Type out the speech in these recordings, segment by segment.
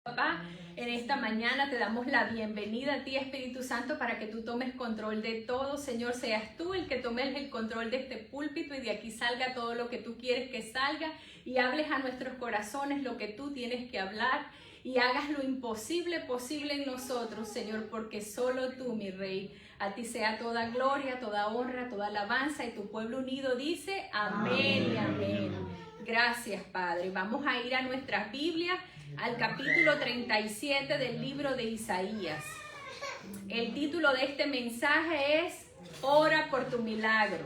Papá, en esta mañana te damos la bienvenida a ti, Espíritu Santo, para que tú tomes control de todo. Señor, seas tú el que tomes el control de este púlpito y de aquí salga todo lo que tú quieres que salga y hables a nuestros corazones lo que tú tienes que hablar y hagas lo imposible posible en nosotros, Señor, porque solo tú, mi Rey, a ti sea toda gloria, toda honra, toda alabanza, y tu pueblo unido dice amén y amén. Gracias, Padre. Vamos a ir a nuestras Biblias, al capítulo 37 del libro de Isaías. El título de este mensaje es Ora por tu milagro.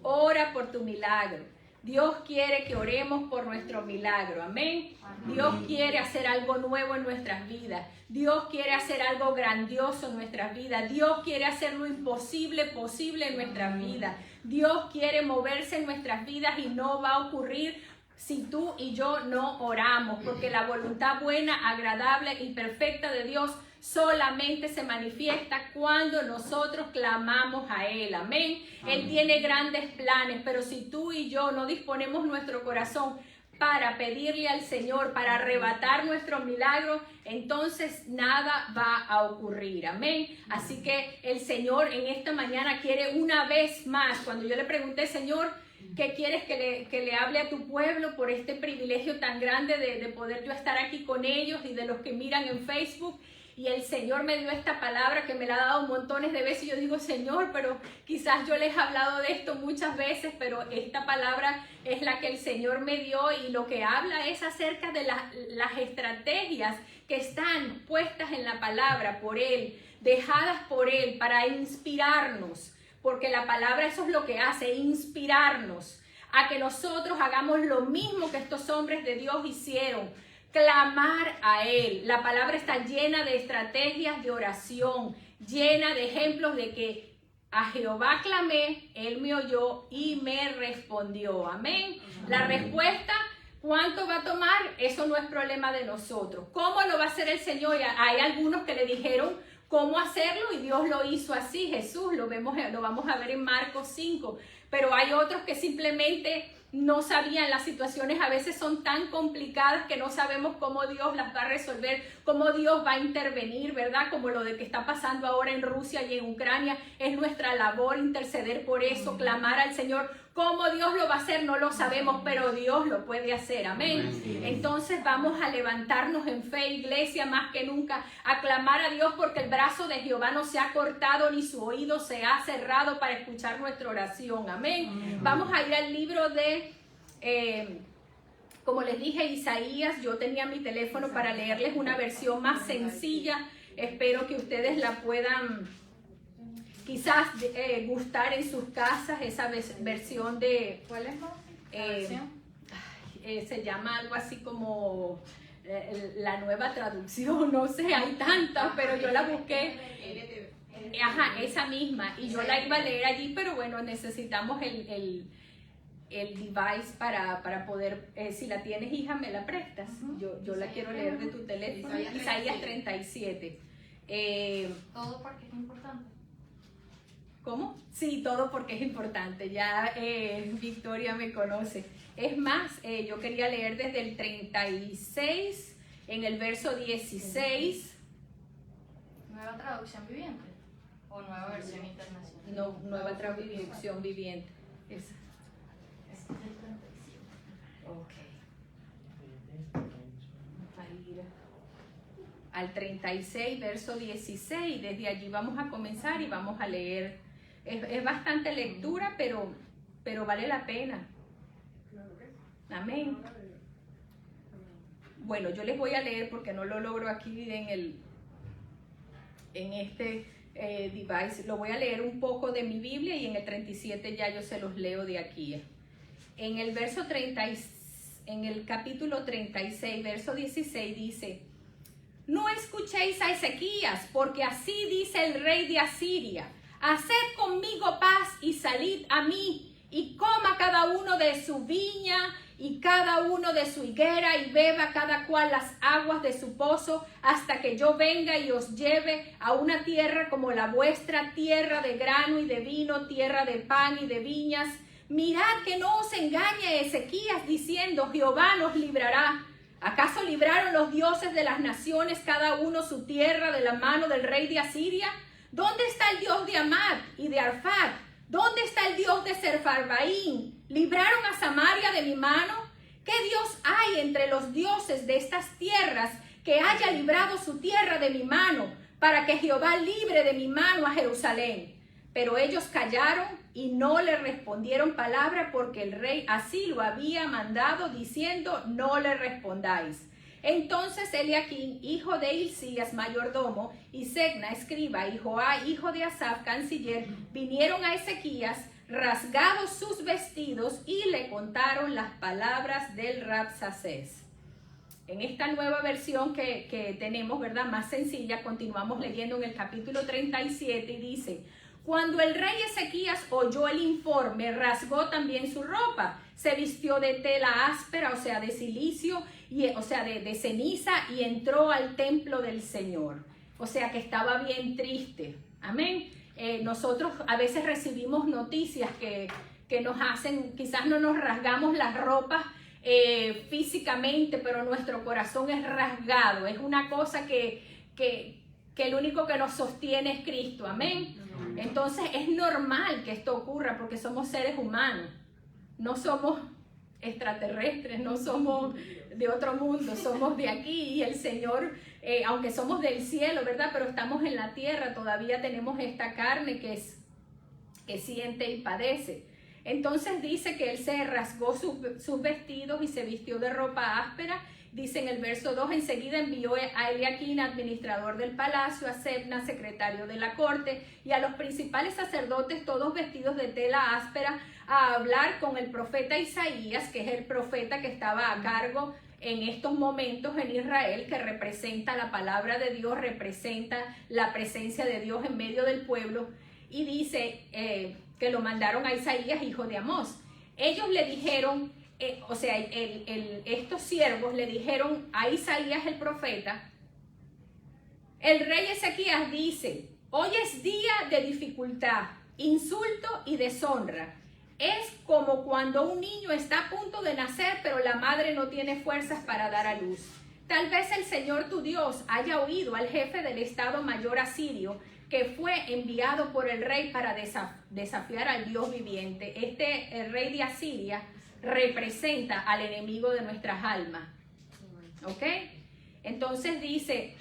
Ora por tu milagro. Dios quiere que oremos por nuestro milagro, amén. Dios quiere hacer algo nuevo en nuestras vidas. Dios quiere hacer algo grandioso en nuestras vidas. Dios quiere hacer lo imposible posible en nuestras vidas. Dios quiere moverse en nuestras vidas y no va a ocurrir si tú y yo no oramos, porque la voluntad buena, agradable y perfecta de Dios solamente se manifiesta cuando nosotros clamamos a Él, amén. Él tiene grandes planes, pero si tú y yo no disponemos nuestro corazón para pedirle al Señor, para arrebatar nuestro milagro, entonces nada va a ocurrir, amén. Así que el Señor en esta mañana quiere una vez más, cuando yo le pregunté, Señor, ¿qué quieres que le hable a tu pueblo por este privilegio tan grande de poder yo estar aquí con ellos y de los que miran en Facebook? Y el Señor me dio esta palabra que me la ha dado montones de veces. Y yo digo, Señor, pero quizás yo les he hablado de esto muchas veces, pero esta palabra es la que el Señor me dio y lo que habla es acerca de las estrategias que están puestas en la palabra por Él, dejadas por Él para inspirarnos. Porque la palabra eso es lo que hace, inspirarnos a que nosotros hagamos lo mismo que estos hombres de Dios hicieron, clamar a Él. La palabra está llena de estrategias de oración, llena de ejemplos de que a Jehová clamé, Él me oyó y me respondió. Amén. La respuesta, ¿cuánto va a tomar? Eso no es problema de nosotros. ¿Cómo lo va a hacer el Señor? Hay algunos que le dijeron cómo hacerlo y Dios lo hizo así. Jesús, lo vamos a ver en Marcos 5, pero hay otros que simplemente no sabían. Las situaciones a veces son tan complicadas que no sabemos cómo Dios las va a resolver, cómo Dios va a intervenir, ¿verdad? Como lo de que está pasando ahora en Rusia y en Ucrania. Es nuestra labor interceder por eso, clamar al Señor. ¿Cómo Dios lo va a hacer? No lo sabemos, pero Dios lo puede hacer. Amén. Entonces vamos a levantarnos en fe, iglesia, más que nunca, a clamar a Dios, porque el brazo de Jehová no se ha cortado ni su oído se ha cerrado para escuchar nuestra oración. Amén. Vamos a ir al libro de, como les dije, Isaías. Yo tenía mi teléfono para leerles una versión más sencilla. Espero que ustedes la puedan quizás gustar en sus casas, esa versión de... ¿Cuál es la versión? Se llama algo así como la nueva traducción, no sé, hay tantas, pero yo la busqué. Ajá, esa misma, y yo la iba a leer allí, pero bueno, necesitamos el device para poder, si la tienes, hija, me la prestas. Yo la quiero leer de tu teléfono. Isaías 37. Todo porque es importante. ¿Cómo? Sí, todo porque es importante. Ya Victoria me conoce. Es más, yo quería leer desde el 36, en el verso 16. ¿Nueva traducción viviente? ¿O nueva versión internacional? No, nueva traducción viviente. Esa. Es del 37. Ok. Vamos a ir al 36, verso 16. Desde allí vamos a comenzar y vamos a leer. Es bastante lectura, pero vale la pena. Amén. Bueno, yo les voy a leer porque no lo logro aquí en este device. Lo voy a leer un poco de mi Biblia y en el 37 ya yo se los leo de aquí. En el verso 30, en el capítulo 36, verso 16 dice: no escuchéis a Ezequías, porque así dice el rey de Asiria: haced conmigo paz y salid a mí, y coma cada uno de su viña y cada uno de su higuera, y beba cada cual las aguas de su pozo, hasta que yo venga y os lleve a una tierra como la vuestra, tierra de grano y de vino, tierra de pan y de viñas. Mirad que no os engañe Ezequías diciendo: Jehová nos librará. ¿Acaso libraron los dioses de las naciones cada uno su tierra de la mano del rey de Asiria? ¿Dónde está el Dios de Amad y de Arfad? ¿Dónde está el Dios de Serfarbaín? ¿Libraron a Samaria de mi mano? ¿Qué Dios hay entre los dioses de estas tierras que haya librado su tierra de mi mano, para que Jehová libre de mi mano a Jerusalén? Pero ellos callaron y no le respondieron palabra, porque el rey así lo había mandado, diciendo: no le respondáis. Entonces Eliaquín, hijo de Hilcías, mayordomo, y Segna, escriba, y Joá, hijo de Asaf, canciller, vinieron a Ezequías, rasgados sus vestidos, y le contaron las palabras del Rabsacés. En esta nueva versión que tenemos, ¿verdad?, más sencilla, continuamos leyendo en el capítulo 37 y dice: cuando el rey Ezequías oyó el informe, rasgó también su ropa, se vistió de tela áspera, o sea, de silicio, de ceniza, y entró al templo del Señor. O sea, que estaba bien triste. Amén. Nosotros a veces recibimos noticias que nos hacen, quizás no nos rasgamos las ropas físicamente, pero nuestro corazón es rasgado. Es una cosa que el único que nos sostiene es Cristo. Amén. Entonces es normal que esto ocurra, porque somos seres humanos. No somos extraterrestres, no somos de otro mundo, somos de aquí, y el Señor, aunque somos del cielo, ¿verdad?, pero estamos en la tierra, todavía tenemos esta carne que siente y padece. Entonces dice que él se rasgó sus vestidos y se vistió de ropa áspera. Dice en el verso 2, enseguida envió a Eliaquín, administrador del palacio, a Sebna, secretario de la corte, y a los principales sacerdotes, todos vestidos de tela áspera, a hablar con el profeta Isaías, que es el profeta que estaba a cargo en estos momentos en Israel, que representa la palabra de Dios, representa la presencia de Dios en medio del pueblo. Y dice que lo mandaron a Isaías, hijo de Amós. Ellos le dijeron, estos siervos le dijeron a Isaías el profeta: el rey Ezequías dice, hoy es día de dificultad, insulto y deshonra. Es como cuando un niño está a punto de nacer, pero la madre no tiene fuerzas para dar a luz. Tal vez el Señor tu Dios haya oído al jefe del Estado Mayor asirio, que fue enviado por el rey para desafiar al Dios viviente. El rey de Asiria representa al enemigo de nuestras almas. ¿Ok? Entonces dice: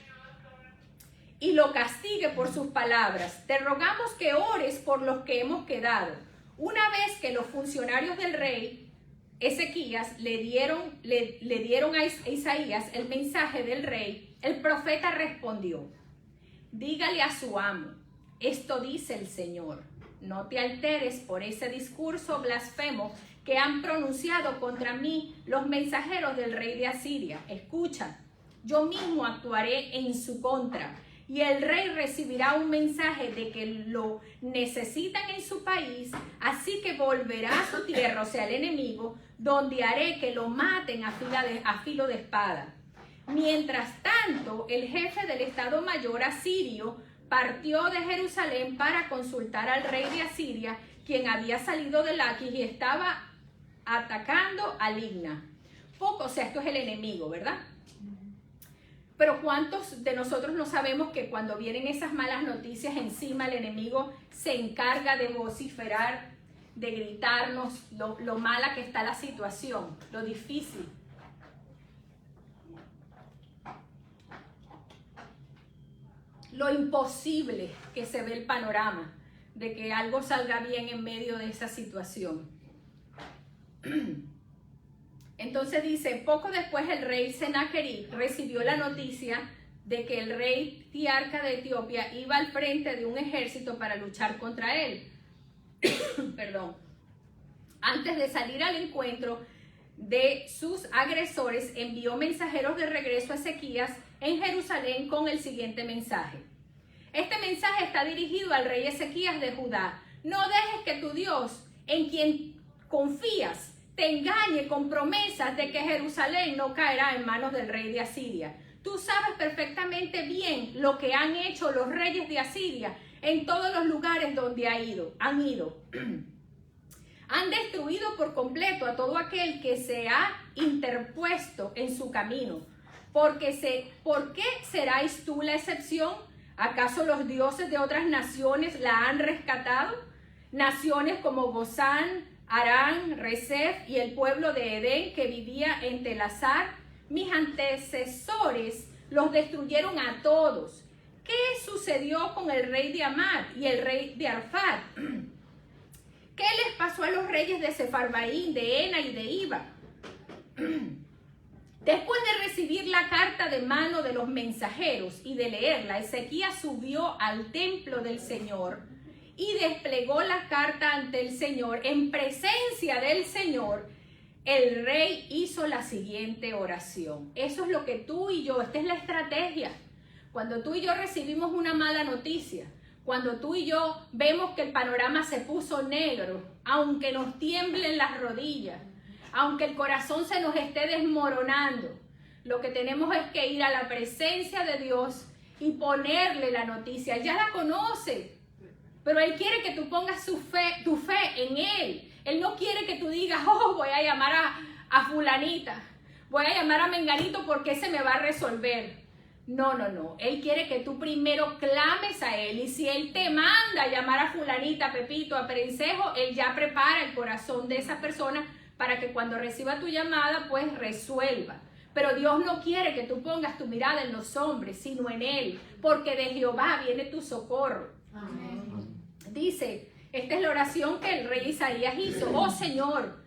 y lo castigue por sus palabras. Te rogamos que ores por los que hemos quedado. Una vez que los funcionarios del rey Ezequías le dieron a Isaías el mensaje del rey, el profeta respondió: dígale a su amo, esto dice el Señor, no te alteres por ese discurso blasfemo que han pronunciado contra mí los mensajeros del rey de Asiria. Escucha, yo mismo actuaré en su contra, y el rey recibirá un mensaje de que lo necesitan en su país, así que volverá a su tierra, o sea, el enemigo, donde haré que lo maten a filo de espada. Mientras tanto, el jefe del Estado Mayor asirio partió de Jerusalén para consultar al rey de Asiria, quien había salido de Laquis y estaba atacando a Libna. O sea, esto es el enemigo, ¿verdad? Pero ¿cuántos de nosotros no sabemos que cuando vienen esas malas noticias encima, el enemigo se encarga de vociferar, de gritarnos lo mala que está la situación, lo difícil? Lo imposible que se ve el panorama de que algo salga bien en medio de esa situación. Entonces dice, poco después el rey Sennacherib recibió la noticia de que el rey Tiarca de Etiopía iba al frente de un ejército para luchar contra él. Perdón. Antes de salir al encuentro de sus agresores, envió mensajeros de regreso a Ezequías en Jerusalén con el siguiente mensaje. Este mensaje está dirigido al rey Ezequías de Judá. No dejes que tu Dios, en quien confías, te engañe con promesas de que Jerusalén no caerá en manos del rey de Asiria. Tú sabes perfectamente bien lo que han hecho los reyes de Asiria en todos los lugares donde han ido. Han destruido por completo a todo aquel que se ha interpuesto en su camino. ¿Por qué seráis tú la excepción? ¿Acaso los dioses de otras naciones la han rescatado? Naciones como Gozán, Harán, Resef y el pueblo de Edén que vivía en Telasar, mis antecesores los destruyeron a todos. ¿Qué sucedió con el rey de Amad y el rey de Arfad? ¿Qué les pasó a los reyes de Sefarbaín, de Ena y de Iba? Después de recibir la carta de mano de los mensajeros y de leerla, Ezequías subió al templo del Señor y desplegó la carta ante el Señor. En presencia del Señor, el rey hizo la siguiente oración. Eso es lo que tú y yo, esta es la estrategia. Cuando tú y yo recibimos una mala noticia, cuando tú y yo vemos que el panorama se puso negro, aunque nos tiemblen las rodillas, aunque el corazón se nos esté desmoronando, lo que tenemos es que ir a la presencia de Dios y ponerle la noticia. Él ya la conoce, pero Él quiere que tú pongas tu fe en Él. Él no quiere que tú digas, oh, voy a llamar a fulanita, voy a llamar a menganito porque ese me va a resolver. No, no, no. Él quiere que tú primero clames a Él. Y si Él te manda a llamar a fulanita, a Pepito, a Perencejo, Él ya prepara el corazón de esa persona para que cuando reciba tu llamada, pues resuelva. Pero Dios no quiere que tú pongas tu mirada en los hombres, sino en Él, porque de Jehová viene tu socorro. Amén. Dice, esta es la oración que el rey Isaías hizo. Oh Señor,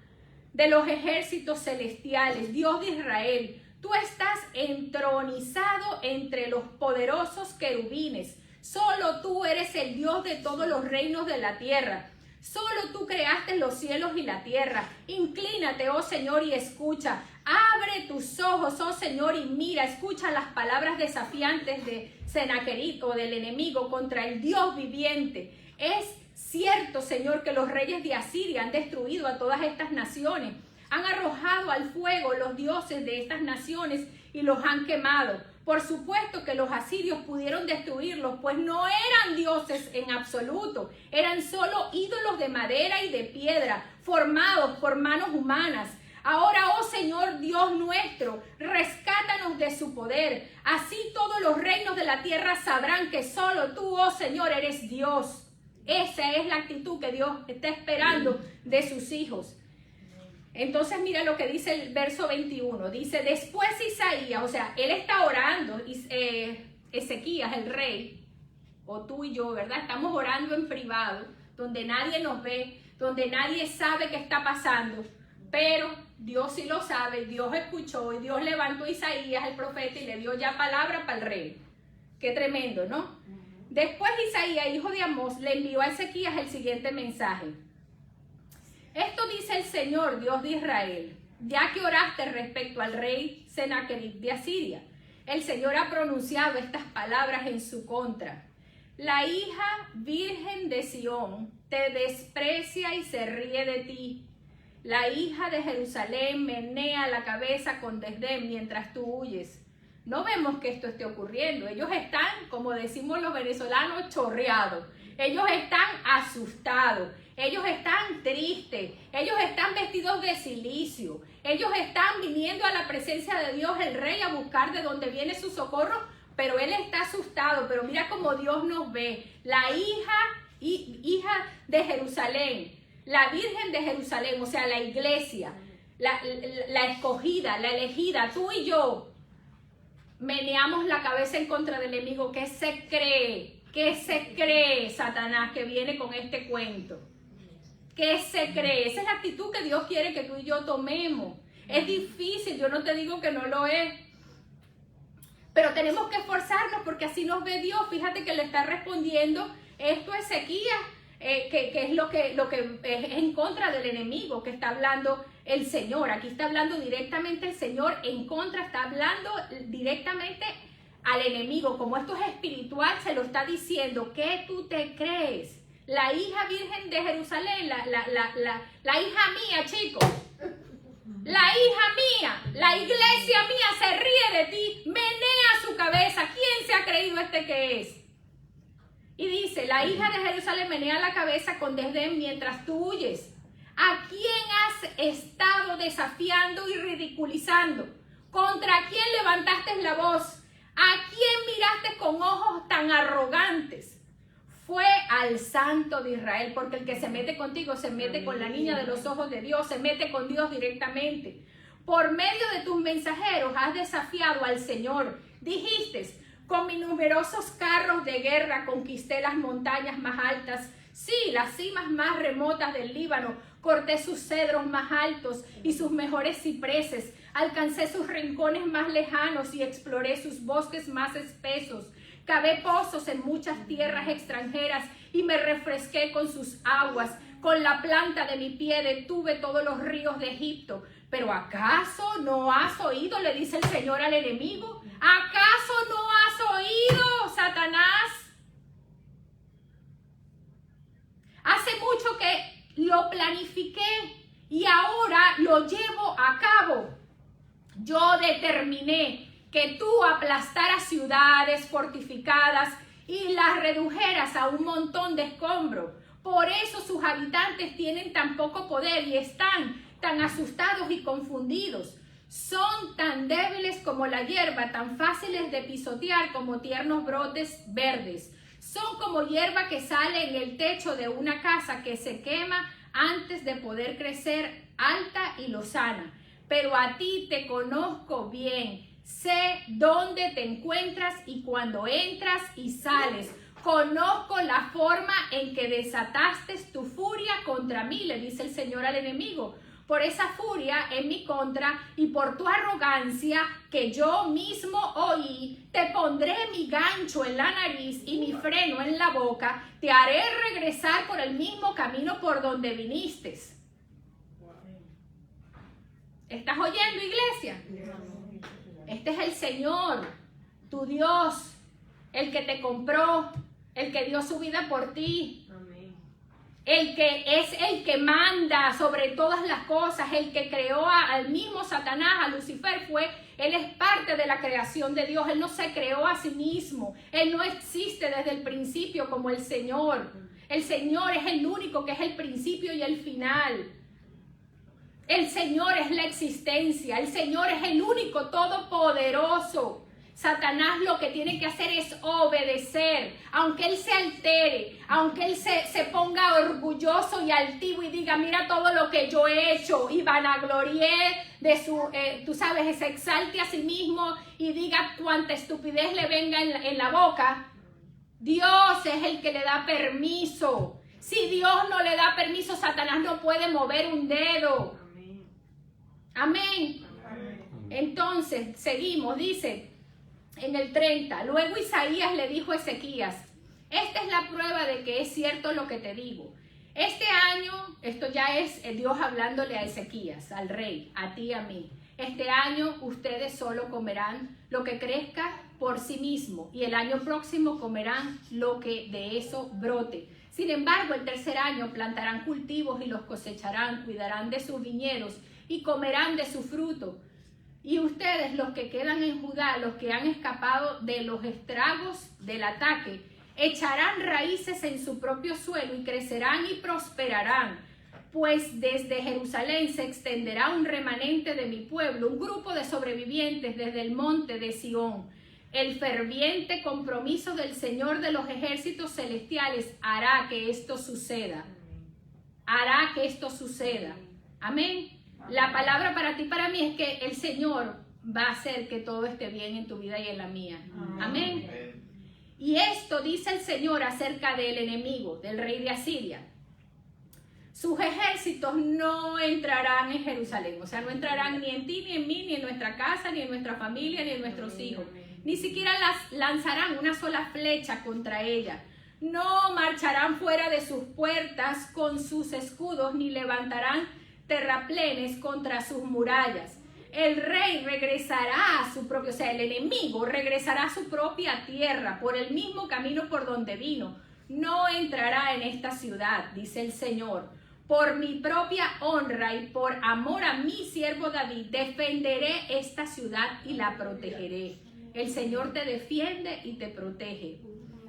de los ejércitos celestiales, Dios de Israel, tú estás entronizado entre los poderosos querubines. Solo tú eres el Dios de todos los reinos de la tierra. Solo tú creaste los cielos y la tierra. Inclínate, oh Señor, y escucha. Abre tus ojos, oh Señor, y mira, escucha las palabras desafiantes de Sennacherib o del enemigo contra el Dios viviente. Es cierto, Señor, que los reyes de Asiria han destruido a todas estas naciones. Han arrojado al fuego los dioses de estas naciones y los han quemado. Por supuesto que los asirios pudieron destruirlos, pues no eran dioses en absoluto. Eran solo ídolos de madera y de piedra, formados por manos humanas. Ahora, oh Señor Dios nuestro, rescátanos de su poder. Así todos los reinos de la tierra sabrán que solo tú, oh Señor, eres Dios. Esa es la actitud que Dios está esperando de sus hijos. Entonces mira lo que dice el verso 21. Dice, después Isaías, o sea, él está orando, Ezequías, el rey, o tú y yo, ¿verdad? Estamos orando en privado, donde nadie nos ve, donde nadie sabe qué está pasando, pero Dios sí lo sabe, Dios escuchó y Dios levantó a Isaías, el profeta, y le dio ya palabra para el rey. Qué tremendo, ¿no? Después Isaías, hijo de Amós, le envió a Ezequías el siguiente mensaje. Esto dice el Señor, Dios de Israel, ya que oraste respecto al rey Sennacherib de Asiria, el Señor ha pronunciado estas palabras en su contra. La hija virgen de Sión te desprecia y se ríe de ti. La hija de Jerusalén menea la cabeza con desdén mientras tú huyes. No vemos que esto esté ocurriendo. Ellos están, como decimos los venezolanos, chorreados. Ellos están asustados. Ellos están tristes, ellos están vestidos de cilicio, ellos están viniendo a la presencia de Dios, el Rey, a buscar de dónde viene su socorro, pero él está asustado. Pero mira cómo Dios nos ve. La hija de Jerusalén, la Virgen de Jerusalén, o sea, la iglesia, la escogida, la elegida, tú y yo, meneamos la cabeza en contra del enemigo. ¿Qué se cree? ¿Qué se cree Satanás que viene con este cuento? ¿Qué se cree? Esa es la actitud que Dios quiere que tú y yo tomemos. Es difícil, yo no te digo que no lo es, pero tenemos que esforzarnos porque así nos ve Dios. Fíjate que le está respondiendo esto a Ezequías, que es lo que es en contra del enemigo, que está hablando el Señor. Aquí está hablando directamente el Señor en contra, está hablando directamente al enemigo. Como esto es espiritual, se lo está diciendo. ¿Qué tú te crees? La hija virgen de Jerusalén, la hija mía, chicos, la hija mía, la iglesia mía se ríe de ti, menea su cabeza. ¿Quién se ha creído que es? Y dice, la hija de Jerusalén menea la cabeza con desdén mientras tú huyes. ¿A quién has estado desafiando y ridiculizando? ¿Contra quién levantaste la voz? ¿A quién miraste con ojos tan arrogantes? Fue al Santo de Israel, porque el que se mete contigo se mete con la niña de los ojos de Dios, se mete con Dios directamente. Por medio de tus mensajeros has desafiado al Señor. Dijiste, con mis numerosos carros de guerra conquisté las montañas más altas, sí, las cimas más remotas del Líbano, corté sus cedros más altos y sus mejores cipreses, alcancé sus rincones más lejanos y exploré sus bosques más espesos. Cavé pozos en muchas tierras extranjeras y me refresqué con sus aguas. Con la planta de mi pie detuve todos los ríos de Egipto. ¿Pero acaso no has oído?, le dice el Señor al enemigo. ¿Acaso no has oído, Satanás? Hace mucho que lo planifiqué y ahora lo llevo a cabo. Yo determiné que tú aplastaras ciudades fortificadas y las redujeras a un montón de escombro. Por eso sus habitantes tienen tan poco poder y están tan asustados y confundidos. Son tan débiles como la hierba, tan fáciles de pisotear como tiernos brotes verdes. Son como hierba que sale en el techo de una casa que se quema antes de poder crecer alta y lozana. Pero a ti te conozco bien. Sé dónde te encuentras y cuando entras y sales. Conozco la forma en que desataste tu furia contra mí, le dice el Señor al enemigo. Por esa furia en mi contra y por tu arrogancia que yo mismo oí, te pondré mi gancho en la nariz y mi freno en la boca. Te haré regresar por el mismo camino por donde viniste. ¿Estás oyendo, iglesia? Este es el Señor, tu Dios, el que te compró, el que dio su vida por ti, el que es el que manda sobre todas las cosas, el que creó al mismo Satanás, a Lucifer, él es parte de la creación de Dios. Él no se creó a sí mismo, él no existe desde el principio como el Señor. El Señor es el único que es el principio y el final. El Señor es la existencia, el Señor es el único todopoderoso. Satanás lo que tiene que hacer es obedecer, aunque él se altere, aunque él se ponga orgulloso y altivo y diga, mira todo lo que yo he hecho, y vanaglorie de su, tú sabes, se exalte a sí mismo y diga cuánta estupidez le venga en la boca. Dios es el que le da permiso. Si Dios no le da permiso, Satanás no puede mover un dedo. Amén. Entonces, seguimos, dice en el 30, luego Isaías le dijo a Ezequías, esta es la prueba de que es cierto lo que te digo. Este año, esto ya es Dios hablándole a Ezequías, al rey, a ti y a mí. Este año ustedes solo comerán lo que crezca por sí mismo y el año próximo comerán lo que de eso brote. Sin embargo, el tercer año plantarán cultivos y los cosecharán, cuidarán de sus viñedos y comerán de su fruto. Y ustedes, los que quedan en Judá, los que han escapado de los estragos del ataque, echarán raíces en su propio suelo y crecerán y prosperarán. Pues desde Jerusalén se extenderá un remanente de mi pueblo, un grupo de sobrevivientes desde el monte de Sión. El ferviente compromiso del Señor de los ejércitos celestiales hará que esto suceda. Hará que esto suceda. Amén. La palabra para ti y para mí es que el Señor va a hacer que todo esté bien en tu vida y en la mía. Amén. Y esto dice el Señor acerca del enemigo, del rey de Asiria. Sus ejércitos no entrarán en Jerusalén, o sea, no entrarán ni en ti, ni en mí, ni en nuestra casa, ni en nuestra familia, ni en nuestros hijos. Ni siquiera lanzarán una sola flecha contra ella. No marcharán fuera de sus puertas con sus escudos, ni levantarán terraplenes contra sus murallas. El rey regresará a su propio, o sea, el enemigo regresará a su propia tierra por el mismo camino por donde vino. No entrará en esta ciudad, dice el Señor. Por mi propia honra y por amor a mi siervo David, defenderé esta ciudad y la protegeré. El Señor te defiende y te protege.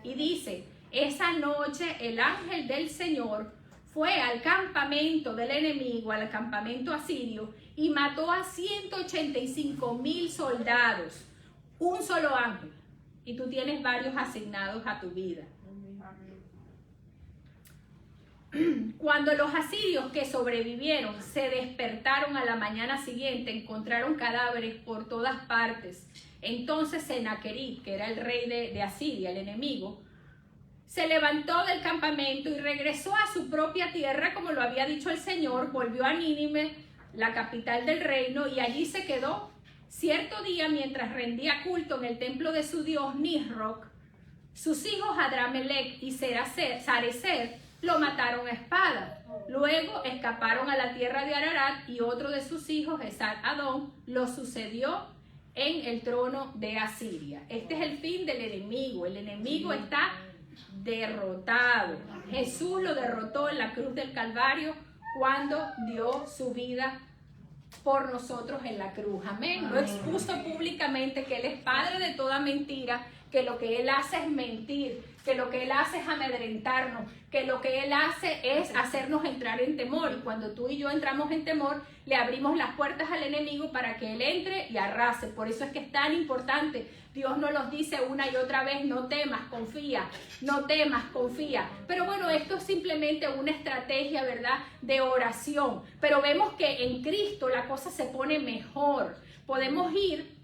Y dice, esa noche el ángel del Señor fue al campamento del enemigo, al campamento asirio, y mató a 185,000 soldados. Un solo ángel. Y tú tienes varios asignados a tu vida. Cuando los asirios que sobrevivieron se despertaron a la mañana siguiente, encontraron cadáveres por todas partes. Entonces Sennacherib, que era el rey de Asiria, el enemigo, se levantó del campamento y regresó a su propia tierra, como lo había dicho el Señor. Volvió a Nínive, la capital del reino, y allí se quedó. Cierto día, mientras rendía culto en el templo de su dios Nisroch, sus hijos Adramelech y Sarecer lo mataron a espada. Luego escaparon a la tierra de Ararat, y otro de sus hijos, Esar-Adón, lo sucedió en el trono de Asiria. Este es el fin del enemigo. El enemigo está derrotado. Jesús lo derrotó en la cruz del Calvario cuando dio su vida por nosotros en la cruz. Amén. Lo expuso públicamente que Él es padre de toda mentira, que lo que Él hace es mentir, que lo que Él hace es amedrentarnos, que lo que Él hace es hacernos entrar en temor. Y cuando tú y yo entramos en temor, le abrimos las puertas al enemigo para que Él entre y arrase. Por eso es que es tan importante. Dios nos los dice una y otra vez: no temas, confía, no temas, confía. Pero bueno, esto es simplemente una estrategia, ¿verdad?, de oración. Pero vemos que en Cristo la cosa se pone mejor. Podemos ir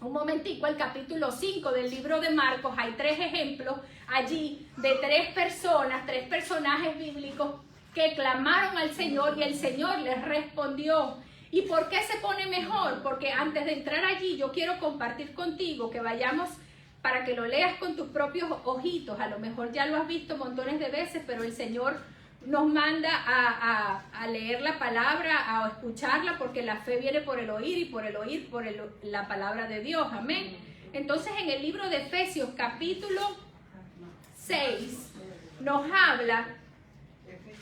un momentico al capítulo 5 del libro de Marcos. Hay 3 ejemplos allí de 3 personas, 3 personajes bíblicos que clamaron al Señor y el Señor les respondió. ¿Y por qué se pone mejor? Porque antes de entrar allí yo quiero compartir contigo, que vayamos para que lo leas con tus propios ojitos. A lo mejor ya lo has visto montones de veces, pero el Señor nos manda a leer la palabra, a escucharla, porque la fe viene por el oír, y por el oír por la palabra de Dios. Amén. Entonces, en el libro de Efesios capítulo 6 nos habla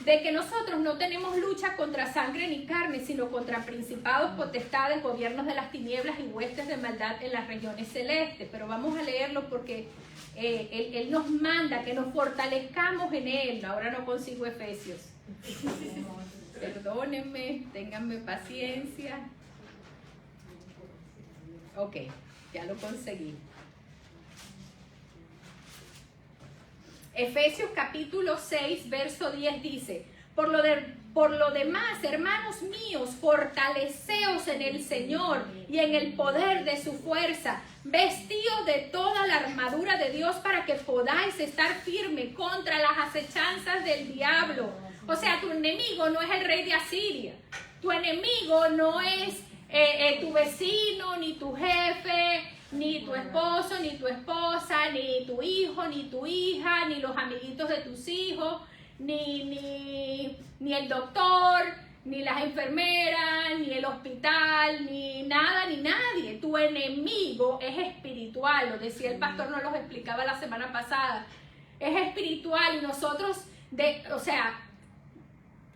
de que nosotros no tenemos lucha contra sangre ni carne, sino contra principados, potestades, gobiernos de las tinieblas y huestes de maldad en las regiones celestes. Pero vamos a leerlo porque él nos manda que nos fortalezcamos en Él. Ahora no consigo Efesios. Perdónenme, ténganme paciencia. Ok, ya lo conseguí. Efesios capítulo 6, verso 10 dice: por lo demás, hermanos míos, fortaleceos en el Señor y en el poder de su fuerza, vestíos de toda la armadura de Dios para que podáis estar firme contra las acechanzas del diablo. O sea, tu enemigo no es el rey de Asiria, tu enemigo no es tu vecino, ni tu jefe, ni tu esposo, ni tu esposa, ni tu hijo, ni tu hija, ni los amiguitos de tus hijos, ni el doctor, ni las enfermeras, ni el hospital, ni nada, ni nadie. Tu enemigo es espiritual, lo decía el pastor, nos lo explicaba la semana pasada. Es espiritual, y nosotros,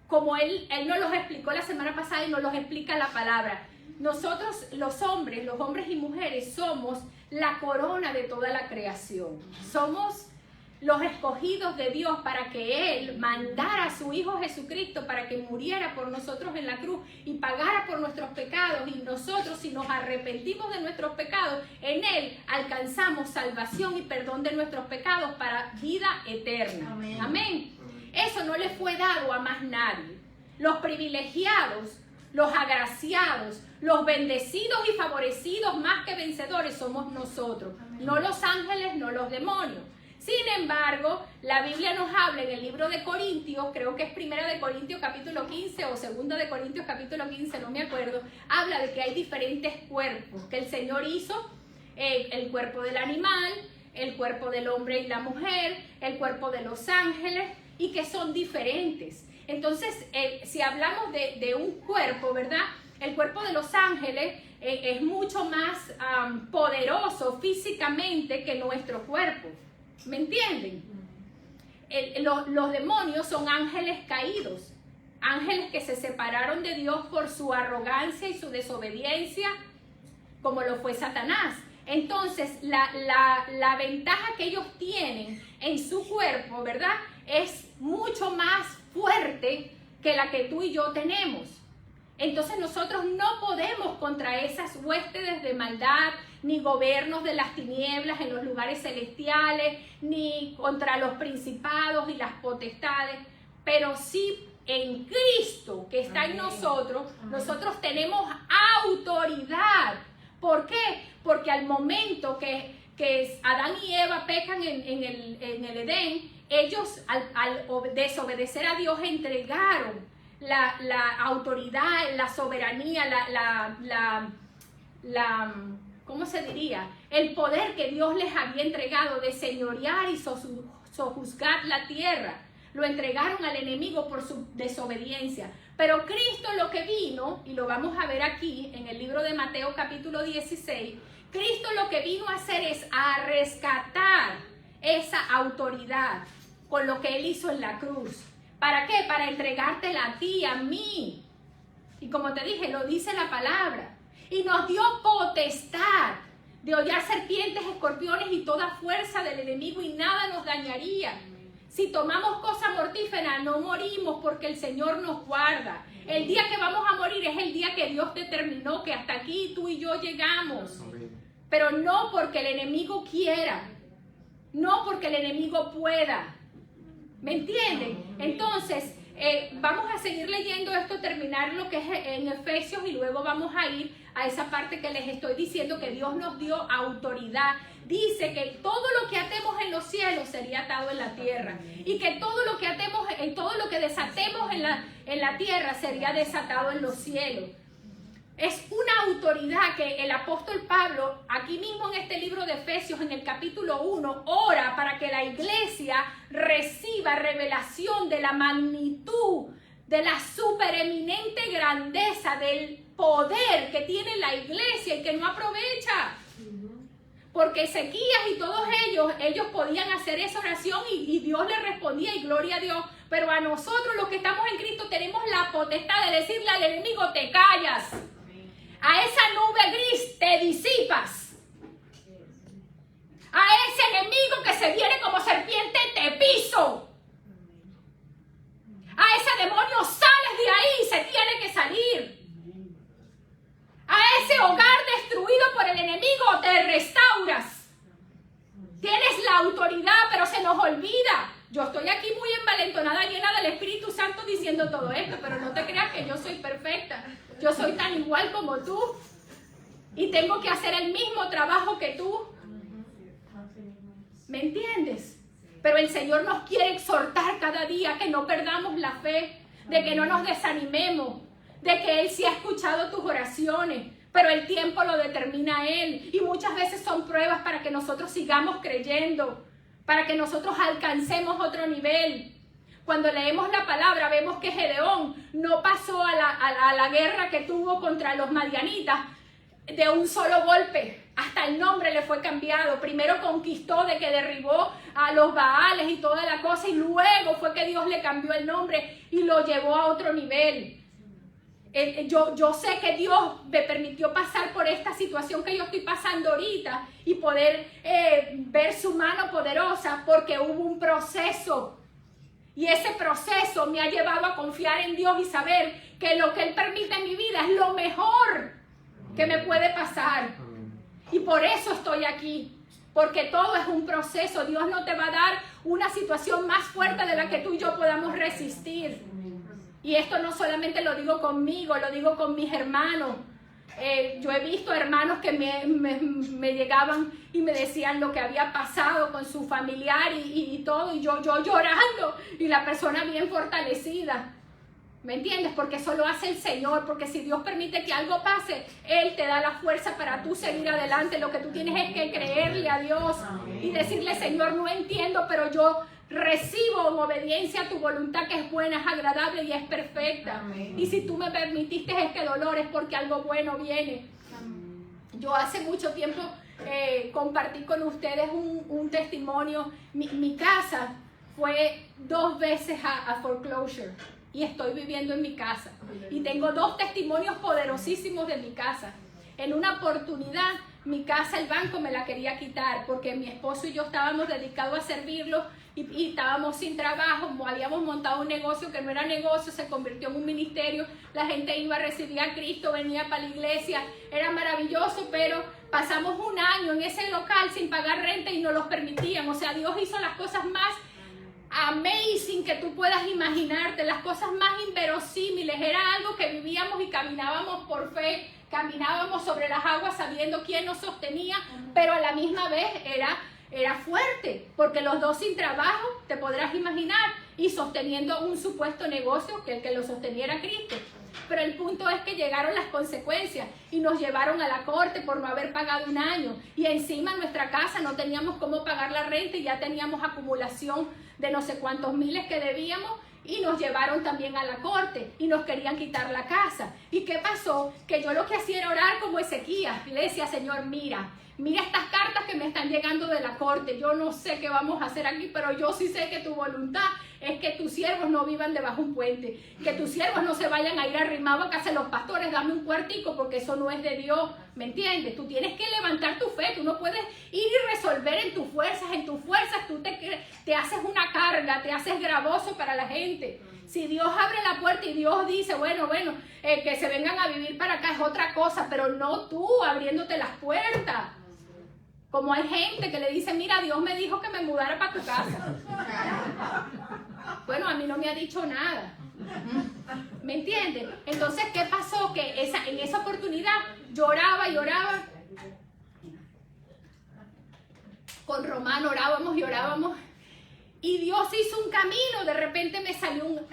como él nos los explicó la semana pasada y nos los explica la palabra. Nosotros, los hombres y mujeres, somos la corona de toda la creación. Somos los escogidos de Dios para que Él mandara a su Hijo Jesucristo para que muriera por nosotros en la cruz y pagara por nuestros pecados. Y nosotros, si nos arrepentimos de nuestros pecados, en Él alcanzamos salvación y perdón de nuestros pecados para vida eterna. Amén. Amén. Eso no le fue dado a más nadie. Los privilegiados, los agraciados, los bendecidos y favorecidos más que vencedores somos nosotros, no los ángeles, no los demonios. Sin embargo, la Biblia nos habla en el libro de Corintios, creo que es 1 de Corintios capítulo 15 o 2 de Corintios capítulo 15, no me acuerdo, habla de que hay diferentes cuerpos que el Señor hizo, el cuerpo del animal, el cuerpo del hombre y la mujer, el cuerpo de los ángeles, y que son diferentes. Entonces, si hablamos de un cuerpo, ¿verdad? El cuerpo de los ángeles es mucho más poderoso físicamente que nuestro cuerpo. ¿Me entienden? Los demonios son ángeles caídos, ángeles que se separaron de Dios por su arrogancia y su desobediencia, como lo fue Satanás. Entonces, la ventaja que ellos tienen en su cuerpo, ¿verdad?, es mucho más fuerte que la que tú y yo tenemos. Entonces nosotros no podemos contra esas huestes de maldad, ni gobiernos de las tinieblas en los lugares celestiales, ni contra los principados y las potestades, pero sí en Cristo que está en nosotros, nosotros tenemos autoridad. ¿Por qué? Porque al momento que Adán y Eva pecan en el Edén, ellos al desobedecer a Dios entregaron la autoridad, la soberanía, ¿cómo se diría? El poder que Dios les había entregado de señorear y sojuzgar la tierra. Lo entregaron al enemigo por su desobediencia. Pero Cristo lo que vino, y lo vamos a ver aquí en el libro de Mateo capítulo 16, Cristo lo que vino a hacer es a rescatar esa autoridad con lo que Él hizo en la cruz. ¿Para qué? Para entregártela a ti, a mí. Y como te dije, lo dice la palabra. Y nos dio potestad de hollar serpientes, escorpiones y toda fuerza del enemigo, y nada nos dañaría. Si tomamos cosas mortíferas, no morimos porque el Señor nos guarda. El día que vamos a morir es el día que Dios determinó, que hasta aquí tú y yo llegamos. Pero no porque el enemigo quiera, no porque el enemigo pueda. ¿Me entienden? Entonces, vamos a seguir leyendo esto, terminar lo que es en Efesios, y luego vamos a ir a esa parte que les estoy diciendo, que Dios nos dio autoridad. Dice que todo lo que atemos en los cielos sería atado en la tierra, y que todo lo que atemos, todo lo que desatemos en la tierra sería desatado en los cielos. Es una autoridad que el apóstol Pablo, aquí mismo en este libro de Efesios, en el capítulo 1, ora para que la iglesia reciba revelación de la magnitud, de la supereminente grandeza, del poder que tiene la iglesia y que no aprovecha. Porque Ezequías y todos ellos podían hacer esa oración y Dios les respondía, y gloria a Dios. Pero a nosotros, los que estamos en Cristo, tenemos la potestad de decirle al enemigo: te callas. A esa nube gris te disipas. A ese enemigo que se viene como serpiente te piso. A ese demonio sales de ahí, se tiene que salir. A ese hogar destruido por el enemigo te restauras. Tienes la autoridad, pero se nos olvida. Yo estoy aquí muy envalentonada, llena del Espíritu Santo, diciendo todo esto, pero no te creas que yo soy perfecta. Yo soy tan igual como tú y tengo que hacer el mismo trabajo que tú. ¿Me entiendes? Pero el Señor nos quiere exhortar cada día que no perdamos la fe, de que no nos desanimemos, de que Él sí ha escuchado tus oraciones, pero el tiempo lo determina Él. Y muchas veces son pruebas para que nosotros sigamos creyendo, para que nosotros alcancemos otro nivel. Cuando leemos la palabra vemos que Gedeón no pasó a la guerra que tuvo contra los madianitas de un solo golpe. Hasta el nombre le fue cambiado. Primero conquistó de que derribó a los Baales y toda la cosa, y luego fue que Dios le cambió el nombre y lo llevó a otro nivel. Yo sé que Dios me permitió pasar por esta situación que yo estoy pasando ahorita y poder ver su mano poderosa, porque hubo un proceso. Y ese proceso me ha llevado a confiar en Dios y saber que lo que Él permite en mi vida es lo mejor que me puede pasar. Y por eso estoy aquí, porque todo es un proceso. Dios no te va a dar una situación más fuerte de la que tú y yo podamos resistir. Y esto no solamente lo digo conmigo, lo digo con mis hermanos. Yo he visto hermanos que me llegaban y me decían lo que había pasado con su familiar y todo, y yo llorando, y la persona bien fortalecida. ¿Me entiendes? Porque eso lo hace el Señor, porque si Dios permite que algo pase, Él te da la fuerza para tú seguir adelante. Lo que tú tienes es que creerle a Dios y decirle: Señor, no entiendo, pero yo recibo en obediencia a tu voluntad, que es buena, es agradable y es perfecta. Amén. Y si tú me permitiste este dolor, es porque algo bueno viene. Amén. Yo hace mucho tiempo compartí con ustedes un testimonio. Mi casa fue 2 veces a foreclosure y estoy viviendo en mi casa. Y tengo 2 testimonios poderosísimos de mi casa. En una oportunidad mi casa, el banco me la quería quitar porque mi esposo y yo estábamos dedicados a servirlo y estábamos sin trabajo, habíamos montado un negocio que no era negocio, se convirtió en un ministerio, la gente iba a recibir a Cristo, venía para la iglesia, era maravilloso, pero pasamos un año en ese local sin pagar renta y no los permitían. O sea, Dios hizo las cosas más amazing que tú puedas imaginarte, las cosas más inverosímiles. Era algo que vivíamos y caminábamos por fe, caminábamos sobre las aguas sabiendo quién nos sostenía, pero a la misma vez era fuerte, porque los dos sin trabajo, te podrás imaginar, y sosteniendo un supuesto negocio que el que lo sosteniera Cristo. Pero el punto es que llegaron las consecuencias y nos llevaron a la corte por no haber pagado un año, y encima en nuestra casa no teníamos cómo pagar la renta y ya teníamos acumulación de no sé cuántos miles que debíamos, y nos llevaron también a la corte y nos querían quitar la casa. ¿Y qué pasó? Que yo lo que hacía era orar como Ezequías. Le decía, Señor, mira estas cartas que me están llegando de la corte. Yo no sé qué vamos a hacer aquí, pero yo sí sé que tu voluntad es que tus siervos no vivan debajo de un puente, que tus siervos no se vayan a ir arrimados a casa de los pastores, dame un cuartico, porque eso no es de Dios, ¿me entiendes? Tú tienes que levantar tu fe, tú no puedes ir y resolver en tus fuerzas tú te haces una carga, te haces gravoso para la gente. Si Dios abre la puerta y Dios dice, bueno, que se vengan a vivir para acá, es otra cosa, pero no tú abriéndote las puertas. Como hay gente que le dice, mira, Dios me dijo que me mudara para tu casa. Bueno, a mí no me ha dicho nada. ¿Me entiendes? Entonces, ¿qué pasó? Que en esa oportunidad lloraba y oraba. Con Román orábamos. Y Dios hizo un camino. De repente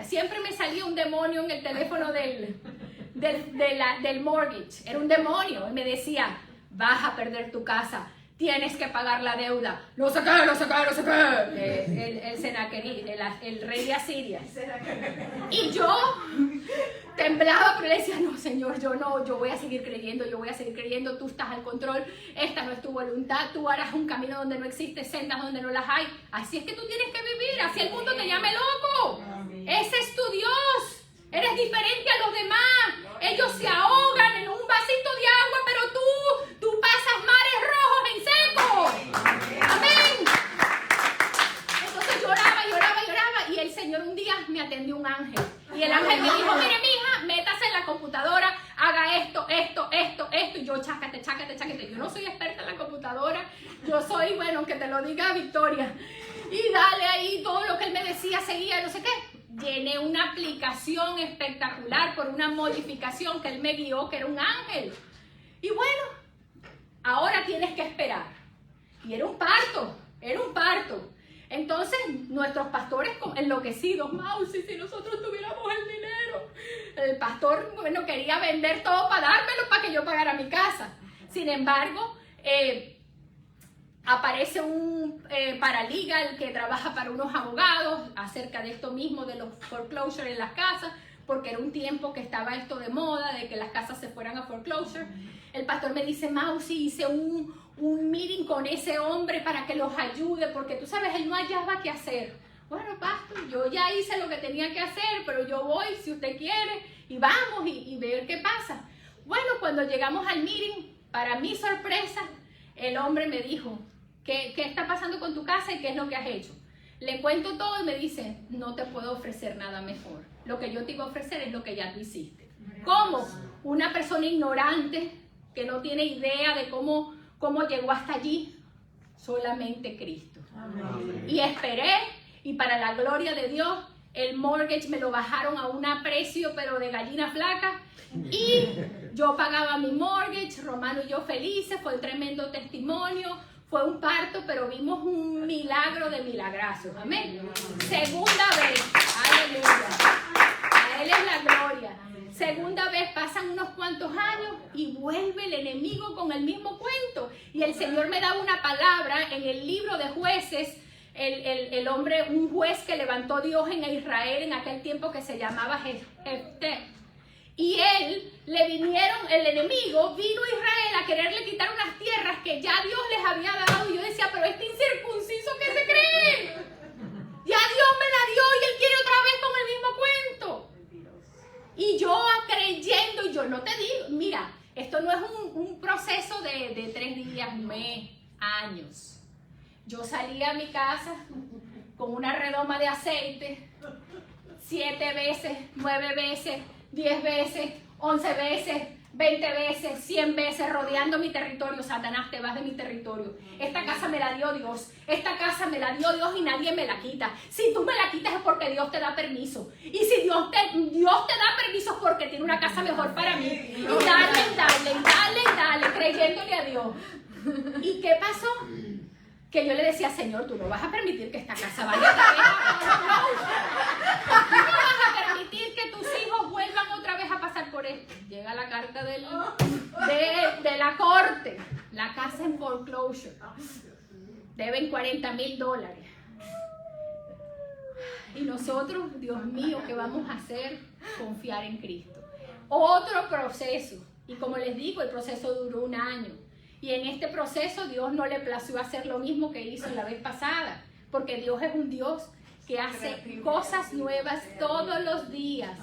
siempre me salía un demonio en el teléfono del mortgage. Era un demonio. Y me decía, vas a perder tu casa. Tienes que pagar la deuda. No sé qué. El Senaquerib, el rey de Asiria. Y yo temblaba, pero le decía, no, Señor, yo voy a seguir creyendo, tú estás al control, esta no es tu voluntad, tú harás un camino donde no existe, sendas donde no las hay. Así es que tú tienes que vivir, así el mundo te llame loco. Ese es tu Dios. Eres diferente a los demás. Ellos se ahogan en un vasito de agua, pero tú pasas mares rojos en seco. Amén. Entonces lloraba. Y el Señor un día me atendió un ángel. Y el ángel me dijo, mire, mija, métase en la computadora, haga esto. Y yo, chácate. Yo no soy experta en la computadora. Yo soy, bueno, que te lo diga Victoria. Y dale ahí todo lo que él me decía, seguía, no sé qué. Llené una aplicación espectacular por una modificación que él me guió, que era un ángel. Y bueno, ahora tienes que esperar. Y era un parto. Entonces, nuestros pastores enloquecidos, Mausi, si nosotros tuviéramos el dinero. El pastor, bueno, quería vender todo para dármelo para que yo pagara mi casa. Sin embargo, aparece un paralegal que trabaja para unos abogados acerca de esto mismo, de los foreclosure en las casas, porque era un tiempo que estaba esto de moda, de que las casas se fueran a foreclosure. El pastor me dice, Mausi, hice un meeting con ese hombre para que los ayude, porque tú sabes, él no hallaba qué hacer. Bueno, pastor, yo ya hice lo que tenía que hacer, pero yo voy si usted quiere, y vamos y ver qué pasa. Bueno, cuando llegamos al meeting, para mi sorpresa, el hombre me dijo, ¿qué está pasando con tu casa y qué es lo que has hecho? Le cuento todo y me dice, no te puedo ofrecer nada mejor. Lo que yo te iba a ofrecer es lo que ya tú hiciste. ¿Cómo? Una persona ignorante que no tiene idea de cómo llegó hasta allí. Solamente Cristo. Amén. Y esperé, y para la gloria de Dios, el mortgage me lo bajaron a un precio, pero de gallina flaca. Y yo pagaba mi mortgage, Romano y yo felices, fue un tremendo testimonio. Fue un parto, pero vimos un milagro de milagrazos. Amén. Segunda vez. Aleluya. A Él es la gloria. Segunda vez, pasan unos cuantos años y vuelve el enemigo con el mismo cuento. Y el Señor me da una palabra en el libro de Jueces. El hombre, un juez que levantó Dios en Israel en aquel tiempo que se llamaba Jefté. Y el enemigo vino a Israel a quererle quitar unas tierras que ya Dios les había dado. Y yo decía, pero este incircunciso, ¿qué se cree? Ya Dios me la dio y él quiere otra vez con el mismo cuento. Y yo creyendo, y yo no te digo, mira, esto no es un proceso de 3 días. Yo salía a mi casa con una redoma de aceite 7 veces, 9 veces, 10 veces, 11 veces, 20 veces, 100 veces, rodeando mi territorio. Satanás, te vas de mi territorio. Esta casa me la dio Dios. Esta casa me la dio Dios y nadie me la quita. Si tú me la quitas es porque Dios te da permiso. Y si Dios te da permiso es porque tiene una casa mejor para mí. Y dale, creyéndole a Dios. ¿Y qué pasó? Que yo le decía, Señor, tú no vas a permitir que esta casa vaya otra vez. No vas a permitir que tus hijos vuelvan otra vez a pasar por esto. Llega la carta de la corte. La casa en foreclosure. Deben $40,000. Y nosotros, Dios mío, ¿qué vamos a hacer? Confiar en Cristo. Otro proceso. Y como les digo, el proceso duró 1 año. Y en este proceso Dios no le plació hacer lo mismo que hizo la vez pasada, porque Dios es un Dios que hace cosas nuevas todos los días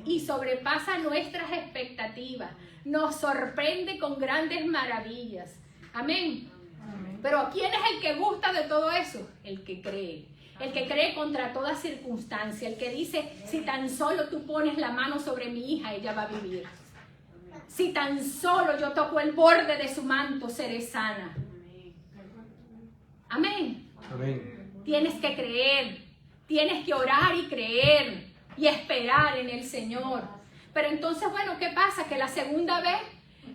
y sobrepasa nuestras expectativas, nos sorprende con grandes maravillas. Amén. Pero ¿quién es el que gusta de todo eso? El que cree. El que cree contra toda circunstancia, el que dice, si tan solo tú pones la mano sobre mi hija, ella va a vivir. Si tan solo yo toco el borde de su manto, seré sana. Amén. Amén. Tienes que creer, tienes que orar y creer y esperar en el Señor. Pero entonces, bueno, ¿qué pasa? Que la segunda vez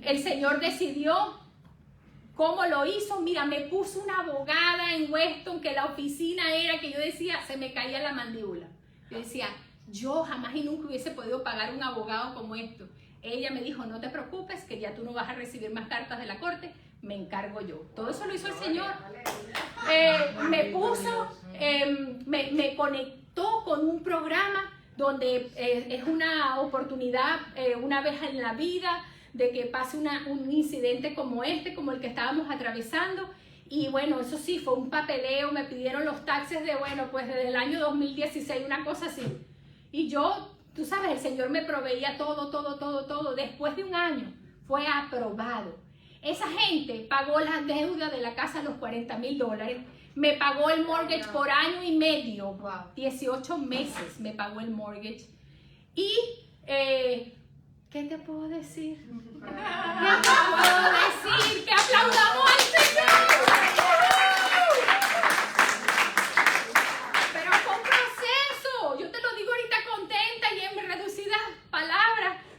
el Señor decidió cómo lo hizo. Mira, me puso una abogada en Weston, que la oficina era que yo decía, se me caía la mandíbula. Yo decía, yo jamás y nunca hubiese podido pagar un abogado como esto. Ella me dijo, no te preocupes, que ya tú no vas a recibir más cartas de la corte, me encargo yo. Todo eso lo hizo el Señor. Me puso, me conectó con un programa donde es una oportunidad una vez en la vida de que pase un incidente como este, como el que estábamos atravesando. Y bueno, eso sí, fue un papeleo, me pidieron los taxes de, bueno, pues desde el año 2016, una cosa así. Y yo... Tú sabes, el Señor me proveía todo. Después de 1 año fue aprobado. Esa gente pagó la deuda de la casa, los $40,000. Me pagó el mortgage por 1 año y medio. 18 meses me pagó el mortgage. Y, ¿qué te puedo decir? ¿Qué te puedo decir? ¡Que aplaudamos al Señor!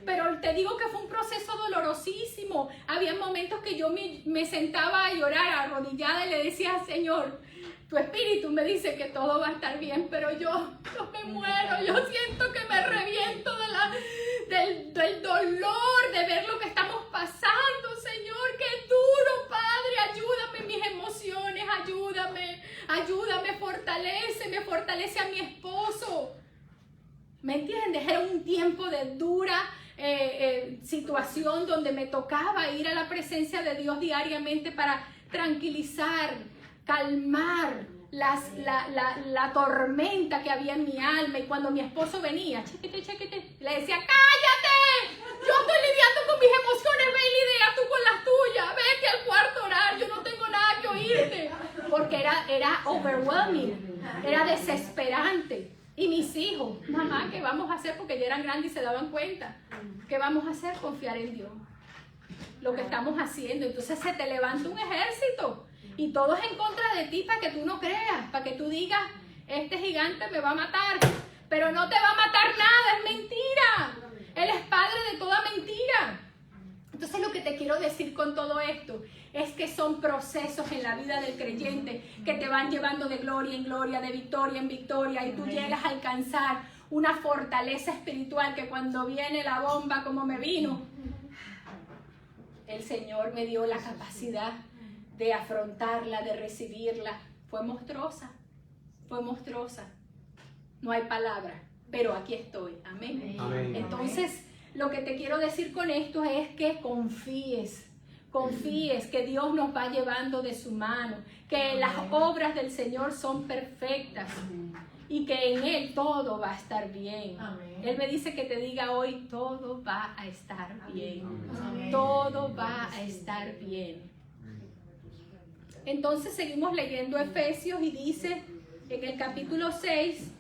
Pero te digo que fue un proceso dolorosísimo. Había momentos que yo me sentaba a llorar arrodillada y le decía, Señor, tu espíritu me dice que todo va a estar bien, pero yo me muero, yo siento que me reviento del dolor de ver lo que estamos pasando, Señor, qué duro, Padre, ayúdame en mis emociones, ayúdame, fortalece a mi esposo. ¿Me entiendes? Era un tiempo de dura situación donde me tocaba ir a la presencia de Dios diariamente para tranquilizar, calmar la tormenta que había en mi alma. Y cuando mi esposo venía, chequete, le decía, ¡cállate! Yo estoy lidiando con mis emociones, ve y lidia tú con las tuyas, vete al cuarto a orar, yo no tengo nada que oírte. Porque era overwhelming, era desesperante. Y mis hijos, mamá, ¿qué vamos a hacer? Porque ya eran grandes y se daban cuenta. ¿Qué vamos a hacer? Confiar en Dios. Lo que estamos haciendo. Entonces se te levanta un ejército y todos en contra de ti para que tú no creas, para que tú digas, este gigante me va a matar. Pero no te va a matar nada, es mentira. Él es padre de toda mentira. Entonces lo que te quiero decir con todo esto es que son procesos en la vida del creyente que te van llevando de gloria en gloria, de victoria en victoria, y tú llegas a alcanzar una fortaleza espiritual que cuando viene la bomba como me vino, el Señor me dio la capacidad de afrontarla, de recibirla. Fue monstruosa. No hay palabra, pero aquí estoy. Amén. Amén. Entonces, lo que te quiero decir con esto es que confíes que Dios nos va llevando de su mano, que las obras del Señor son perfectas y que en Él todo va a estar bien. Él me dice que te diga hoy, todo va a estar bien. Todo va a estar bien. Entonces seguimos leyendo Efesios y dice en el capítulo 6,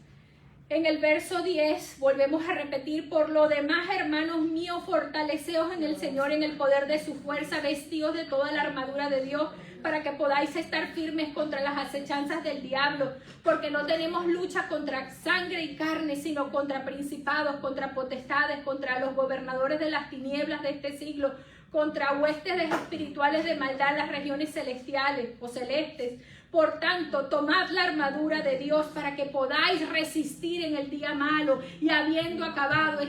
en el verso 10, volvemos a repetir: por lo demás, hermanos míos, fortaleceos en el Señor, en el poder de su fuerza, vestidos de toda la armadura de Dios, para que podáis estar firmes contra las acechanzas del diablo, porque no tenemos lucha contra sangre y carne, sino contra principados, contra potestades, contra los gobernadores de las tinieblas de este siglo, contra huestes espirituales de maldad en las regiones celestiales o celestes. Por tanto, tomad la armadura de Dios para que podáis resistir en el día malo, y habiendo acabado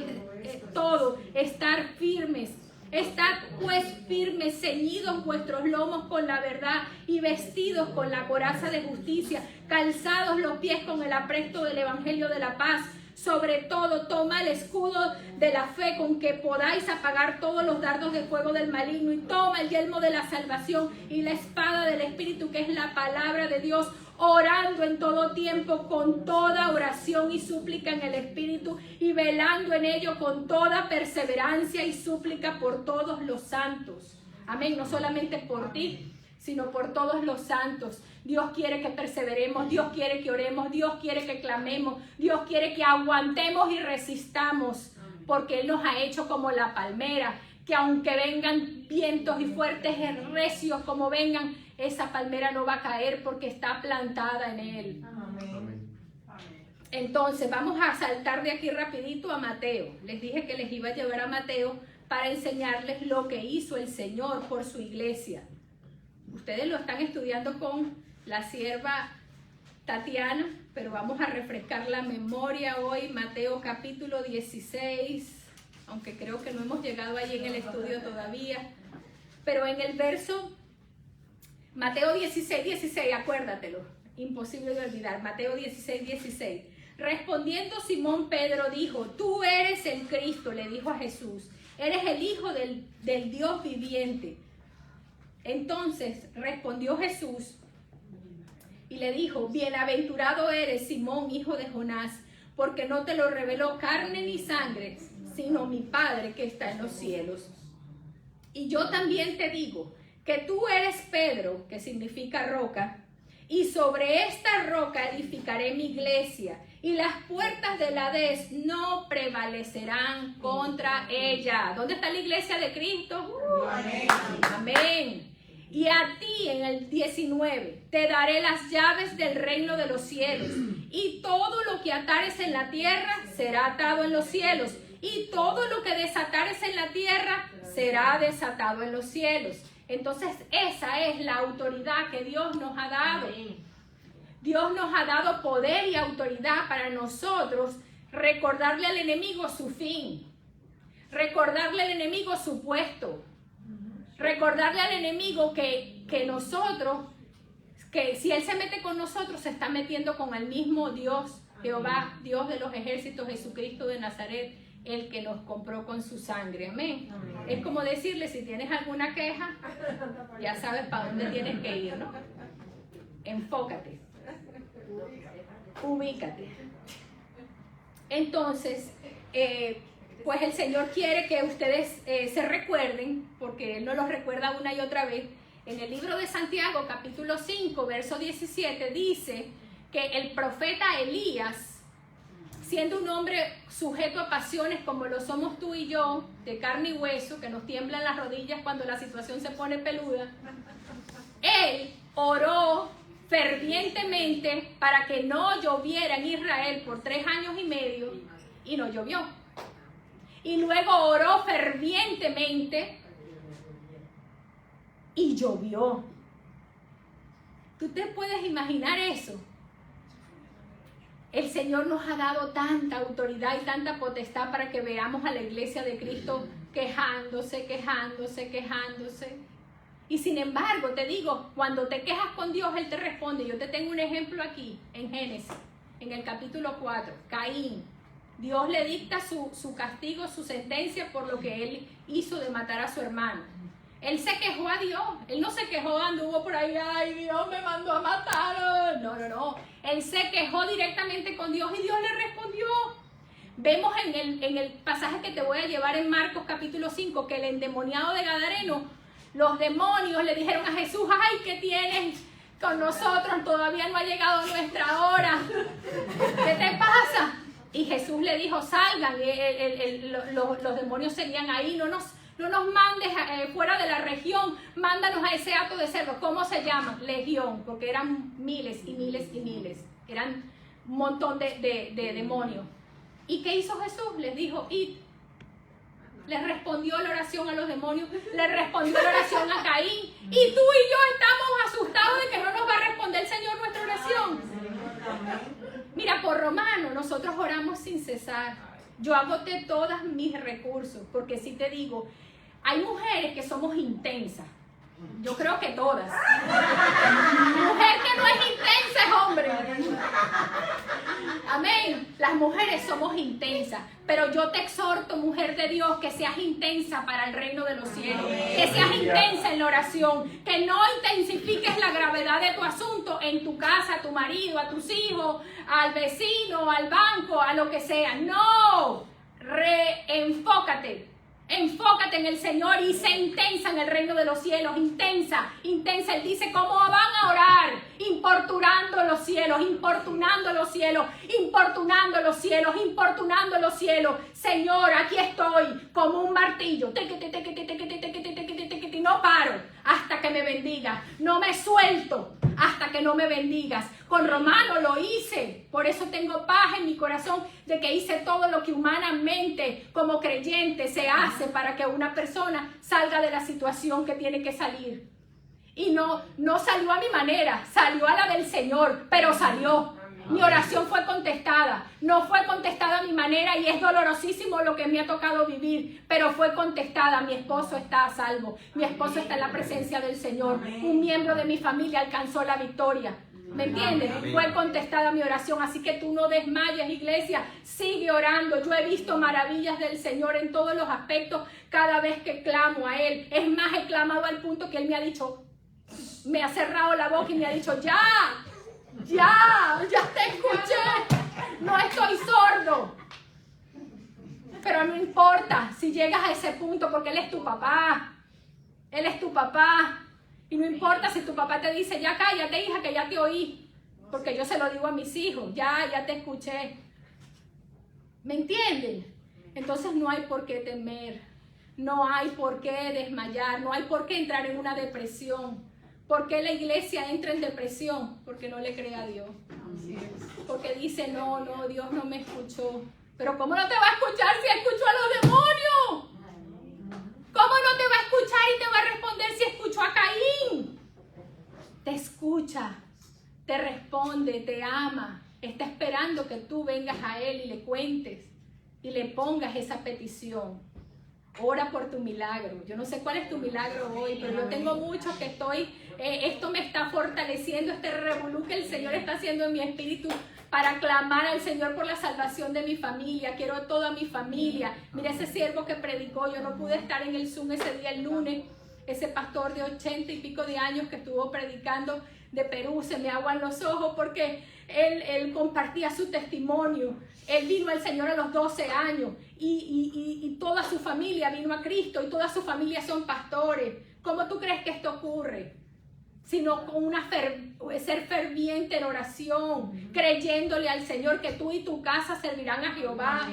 todo, estar firmes. Estad pues firmes, ceñidos vuestros lomos con la verdad y vestidos con la coraza de justicia, calzados los pies con el apresto del evangelio de la paz. Sobre todo, toma el escudo de la fe con que podáis apagar todos los dardos de fuego del maligno, y toma el yelmo de la salvación y la espada del Espíritu, que es la palabra de Dios, orando en todo tiempo con toda oración y súplica en el Espíritu, y velando en ello con toda perseverancia y súplica por todos los santos. Amén, no solamente por ti, sino por todos los santos. Dios quiere que perseveremos, Dios quiere que oremos, Dios quiere que clamemos, Dios quiere que aguantemos y resistamos, porque Él nos ha hecho como la palmera, que aunque vengan vientos y fuertes y recios como vengan, esa palmera no va a caer porque está plantada en Él. Amén. Entonces vamos a saltar de aquí rapidito a Mateo. Les dije que les iba a llevar a Mateo para enseñarles lo que hizo el Señor por su iglesia. Ustedes lo están estudiando con la sierva Tatiana, pero vamos a refrescar la memoria hoy. Mateo capítulo 16, aunque creo que no hemos llegado allí en el estudio todavía, pero en el verso Mateo 16, acuérdatelo, imposible de olvidar. Mateo 16. Respondiendo Simón Pedro dijo: tú eres el Cristo, le dijo a Jesús, eres el Hijo del Dios viviente. Entonces respondió Jesús y le dijo: bienaventurado eres, Simón, hijo de Jonás, porque no te lo reveló carne ni sangre, sino mi Padre que está en los cielos. Y yo también te digo que tú eres Pedro, que significa roca, y sobre esta roca edificaré mi iglesia, y las puertas del Hades no prevalecerán contra ella. ¿Dónde está la iglesia de Cristo? Amén. Amén. Y a ti, en el 19, te daré las llaves del reino de los cielos, y todo lo que atares en la tierra será atado en los cielos, y todo lo que desatares en la tierra será desatado en los cielos. Entonces esa es la autoridad que Dios nos ha dado. Dios nos ha dado poder y autoridad para nosotros recordarle al enemigo su fin, recordarle al enemigo su puesto, recordarle al enemigo que nosotros, que si él se mete con nosotros, se está metiendo con el mismo Dios, Jehová, Dios de los ejércitos, Jesucristo de Nazaret, el que nos compró con su sangre. Amén. Amén. Es como decirle: si tienes alguna queja, ya sabes para dónde tienes que ir, ¿no? Enfócate, ubícate. Entonces, pues el Señor quiere que ustedes se recuerden, porque Él nos los recuerda una y otra vez. En el libro de Santiago, capítulo 5, verso 17, dice que el profeta Elías, siendo un hombre sujeto a pasiones como lo somos tú y yo, de carne y hueso, que nos tiemblan las rodillas cuando la situación se pone peluda, él oró fervientemente para que no lloviera en Israel por 3 años y medio, y no llovió. Y luego oró fervientemente y llovió. ¿Tú te puedes imaginar eso? El Señor nos ha dado tanta autoridad y tanta potestad para que veamos a la iglesia de Cristo quejándose. Y sin embargo, te digo, cuando te quejas con Dios, Él te responde. Yo te tengo un ejemplo aquí, en Génesis, en el capítulo 4, Caín. Dios le dicta su castigo, su sentencia por lo que él hizo de matar a su hermano. Él se quejó a Dios. Él no se quejó, anduvo por ahí: ay, Dios me mandó a matar. No. Él se quejó directamente con Dios y Dios le respondió. Vemos en el pasaje que te voy a llevar en Marcos capítulo 5 que el endemoniado de Gadareno Los demonios le dijeron a Jesús, ay, ¿qué tienes con nosotros? Todavía no ha llegado nuestra hora. ¿Qué te pasa? Y Jesús le dijo, salgan, los demonios seguían ahí, no nos mandes fuera de la región, mándanos a ese hato de cerdo. ¿Cómo se llama? Legión, porque eran miles y miles y miles, eran un montón de demonios. ¿Y qué hizo Jesús? Les dijo, id. Les respondió la oración a los demonios, les respondió la oración a Caín. Y tú y yo estamos asustados de que no nos va a responder el Señor nuestra oración. Mira, por Romano, nosotros oramos sin cesar. Yo agoté todos mis recursos, porque si te digo, hay mujeres que somos intensas. Yo creo que todas. Mujer que no es intensa es hombre. Amén. Las mujeres somos intensas. Pero yo te exhorto, mujer de Dios, que seas intensa para el reino de los cielos. Que seas intensa en la oración. Que no intensifiques la gravedad de tu asunto en tu casa, a tu marido, a tus hijos, al vecino, al banco, a lo que sea. No. Reenfócate. Enfócate en el Señor y sé intensa en el reino de los cielos, intensa, intensa. Él dice, ¿cómo van a orar? Importunando los cielos, importunando los cielos, importunando los cielos, importunando los cielos. Señor, aquí estoy como un martillo. No paro hasta que me bendigas. No me suelto hasta que no me bendigas. Con Romano lo hice. Por eso tengo paz en mi corazón de que hice todo lo que humanamente como creyente se hace para que una persona salga de la situación que tiene que salir. Y no salió a mi manera, salió a la del Señor, pero salió. Mi oración fue contestada, no fue contestada a mi manera y es dolorosísimo lo que me ha tocado vivir, pero fue contestada. Mi esposo está a salvo, mi esposo está en la presencia del Señor, un miembro de mi familia alcanzó la victoria. ¿Me entiendes? Fue contestada mi oración, así que tú no desmayes, iglesia, sigue orando. Yo he visto maravillas del Señor en todos los aspectos cada vez que clamo a Él. Es más, he clamado al punto que Él me ha dicho, me ha cerrado la boca y me ha dicho, ya te escuché, no estoy sordo. Pero no importa si llegas a ese punto porque Él es tu papá, Él es tu papá. Y no importa si tu papá te dice, ya cállate hija que ya te oí, porque yo se lo digo a mis hijos, ya te escuché. ¿Me entienden? Entonces no hay por qué temer, no hay por qué desmayar, no hay por qué entrar en una depresión. ¿Por qué la iglesia entra en depresión? Porque no le cree a Dios. Porque dice, no, Dios no me escuchó. Pero ¿cómo no te va a escuchar si escuchó a los demonios? ¿Cómo no te va a escuchar y te va a responder si escuchó a Caín? Te escucha, te responde, te ama. Está esperando que tú vengas a Él y le cuentes y le pongas esa petición. Ora por tu milagro. Yo no sé cuál es tu milagro hoy, pero yo tengo mucho que esto me está fortaleciendo, este revolú que el Señor está haciendo en mi espíritu para clamar al Señor por la salvación de mi familia. Quiero a toda mi familia. Mira ese siervo que predicó, yo no pude estar en el Zoom ese día el lunes, ese pastor de 80 y pico de años que estuvo predicando de Perú, se me aguan los ojos porque él compartía su testimonio. Él vino al Señor a los 12 años y toda su familia vino a Cristo y toda su familia son pastores. ¿Cómo tú crees que esto ocurre? Sino con ser ferviente en oración, creyéndole al Señor que tú y tu casa servirán a Jehová.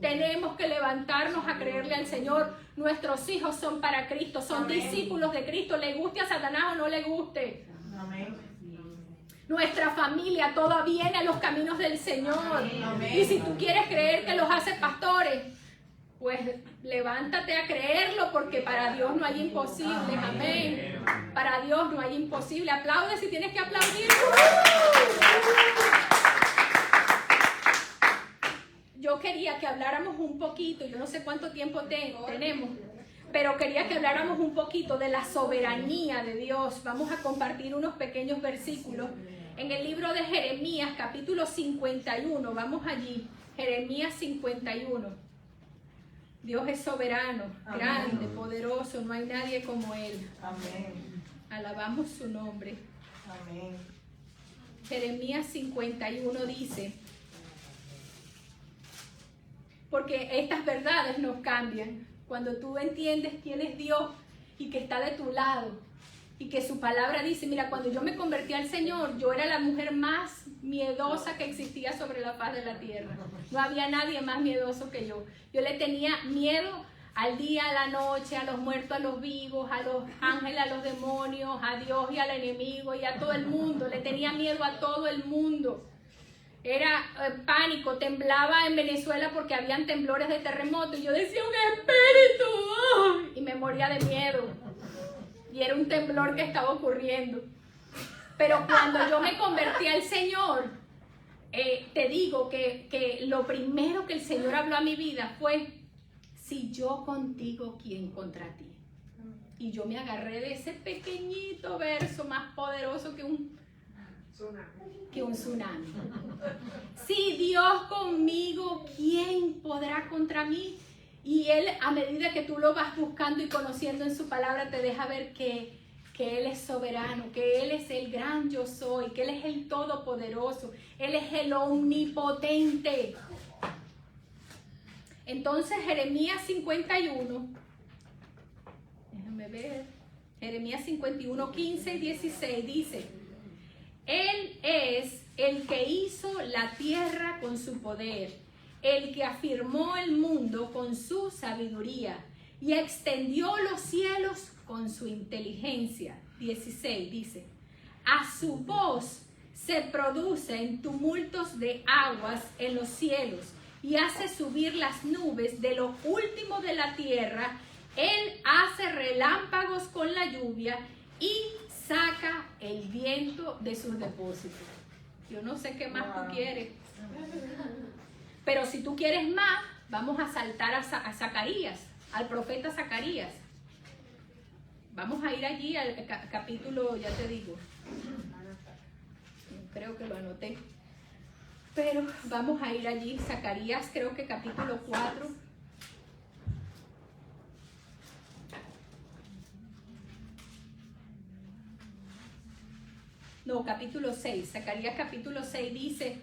Tenemos que levantarnos a creerle al Señor. Nuestros hijos son para Cristo, son discípulos de Cristo, le guste a Satanás o no le guste. Nuestra familia toda viene a los caminos del Señor. Y si tú quieres creer que los hace pastores, pues levántate a creerlo, porque para Dios no hay imposibles. Amén. Para Dios no hay imposible. Aplaude si tienes que aplaudir. Yo quería que habláramos un poquito, yo no sé cuánto tiempo tenemos, pero quería que habláramos un poquito de la soberanía de Dios. Vamos a compartir unos pequeños versículos en el libro de Jeremías, capítulo 51. Vamos allí, Jeremías 51. Dios es soberano, grande, poderoso, no hay nadie como Él. Amén. Alabamos su nombre. Amén. Jeremías 51 dice, porque estas verdades nos cambian. Cuando tú entiendes quién es Dios y que está de tu lado. Y que su palabra dice, mira, cuando yo me convertí al Señor, yo era la mujer más miedosa que existía sobre la faz de la tierra. No había nadie más miedoso que yo. Yo le tenía miedo al día, a la noche, a los muertos, a los vivos, a los ángeles, a los demonios, a Dios y al enemigo y a todo el mundo. Le tenía miedo a todo el mundo. Era pánico, temblaba en Venezuela porque habían temblores de terremoto. Y yo decía, un espíritu, ¡oh! Y me moría de miedo. Y era un temblor que estaba ocurriendo. Pero cuando yo me convertí al Señor, te digo que lo primero que el Señor habló a mi vida fue, si yo contigo, ¿quién contra ti? Y yo me agarré de ese pequeñito verso más poderoso que un tsunami. Si Dios conmigo, ¿quién podrá contra mí? Y Él, a medida que tú lo vas buscando y conociendo en su palabra, te deja ver que Él es soberano, que Él es el gran yo soy, que Él es el todopoderoso, Él es el omnipotente. Entonces Jeremías 51, déjame ver, Jeremías 51, 15 y 16 dice, Él es el que hizo la tierra con su poder, el que afirmó el mundo con su sabiduría y extendió los cielos con su inteligencia. 16 dice, a su voz se producen tumultos de aguas en los cielos y hace subir las nubes de lo último de la tierra. Él hace relámpagos con la lluvia y saca el viento de sus depósitos. Yo no sé qué más tú quieres. Pero si tú quieres más, vamos a saltar a Zacarías, al profeta Zacarías. Vamos a ir allí al capítulo, ya te digo. Creo que lo anoté. Pero vamos a ir allí, Zacarías, creo que capítulo 4. No, capítulo 6. Zacarías capítulo 6 dice...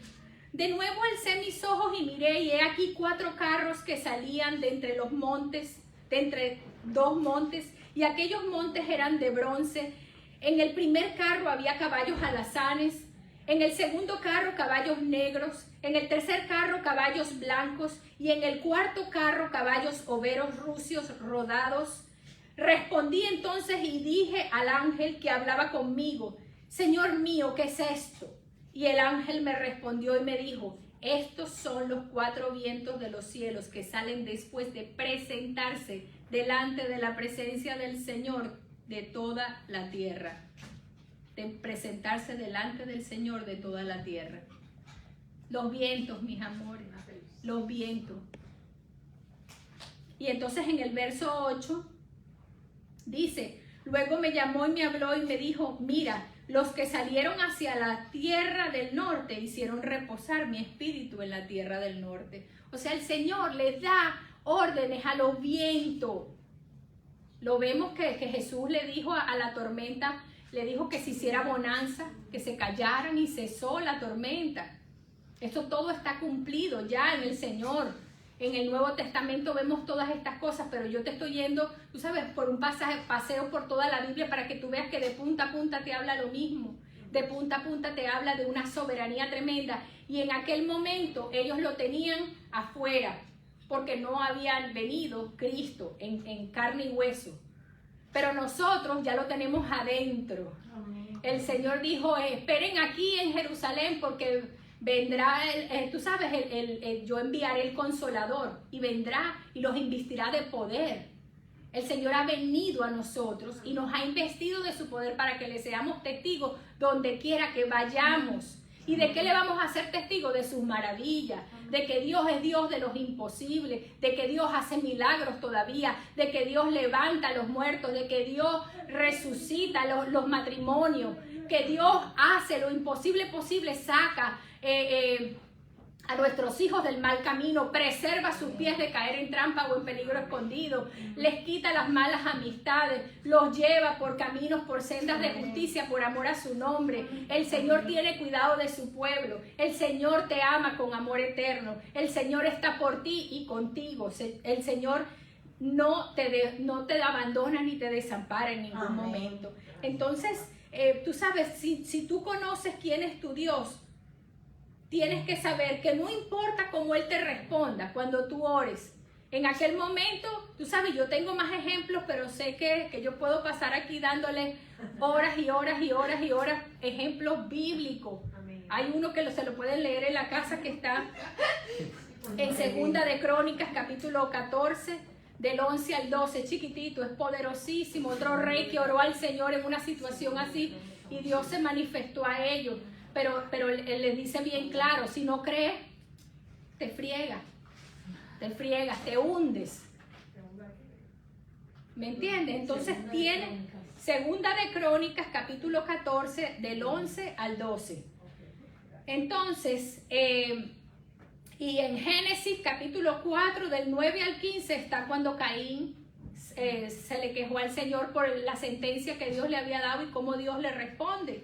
De nuevo alcé mis ojos y miré, y he aquí 4 carros que salían de entre los montes, de entre 2 montes, y aquellos montes eran de bronce. En el primer carro había caballos alazanes, en el segundo carro caballos negros, en el tercer carro caballos blancos, y en el cuarto carro caballos overos rucios rodados. Respondí entonces y dije al ángel que hablaba conmigo, Señor mío, ¿qué es esto? Y el ángel me respondió y me dijo, estos son los 4 vientos de los cielos que salen después de presentarse delante de la presencia del Señor de toda la tierra. De presentarse delante del Señor de toda la tierra. Los vientos, mis amores, los vientos. Y entonces en el verso 8 dice, luego me llamó y me habló y me dijo, mira, los que salieron hacia la tierra del norte hicieron reposar mi espíritu en la tierra del norte. O sea, el Señor le da órdenes a los vientos. Lo vemos que Jesús le dijo a la tormenta, le dijo que se hiciera bonanza, que se callaran y cesó la tormenta. Esto todo está cumplido ya en el Señor. En el Nuevo Testamento vemos todas estas cosas, pero yo te estoy yendo, tú sabes, por un paseo por toda la Biblia para que tú veas que de punta a punta te habla lo mismo. De punta a punta te habla de una soberanía tremenda. Y en aquel momento ellos lo tenían afuera, porque no habían venido Cristo en carne y hueso. Pero nosotros ya lo tenemos adentro. El Señor dijo, esperen aquí en Jerusalén porque... vendrá, tú sabes, yo enviaré el Consolador y vendrá y los investirá de poder. El Señor ha venido a nosotros y nos ha investido de su poder para que le seamos testigos donde quiera que vayamos. ¿Y de qué le vamos a ser testigos? De sus maravillas, de que Dios es Dios de los imposibles, de que Dios hace milagros todavía, de que Dios levanta a los muertos, de que Dios resucita los matrimonios, que Dios hace lo imposible posible, saca a nuestros hijos del mal camino, preserva sus pies de caer en trampa o en peligro escondido, les quita las malas amistades, los lleva por caminos, por sendas de justicia, por amor a su nombre. El Señor tiene cuidado de su pueblo, el Señor te ama con amor eterno, el Señor está por ti y contigo, el Señor no te abandona ni te desampara en ningún Amén. momento. Entonces, tú sabes, si tú conoces quién es tu Dios, tienes que saber que no importa cómo Él te responda cuando tú ores. En aquel momento, tú sabes, yo tengo más ejemplos, pero sé que yo puedo pasar aquí dándole horas y horas y horas y horas, ejemplos bíblicos. Hay uno que se lo pueden leer en la casa, que está en Segunda de Crónicas, capítulo 14, del 11 al 12, chiquitito, es poderosísimo. Otro rey que oró al Señor en una situación así y Dios se manifestó a ellos. Pero Él les dice bien claro, si no crees, te friegas, te hundes. ¿Me entiendes? Entonces tiene Segunda de Crónicas, capítulo 14, del 11 al 12. Entonces, y en Génesis, capítulo 4, del 9 al 15, está cuando Caín se le quejó al Señor por la sentencia que Dios le había dado y cómo Dios le responde.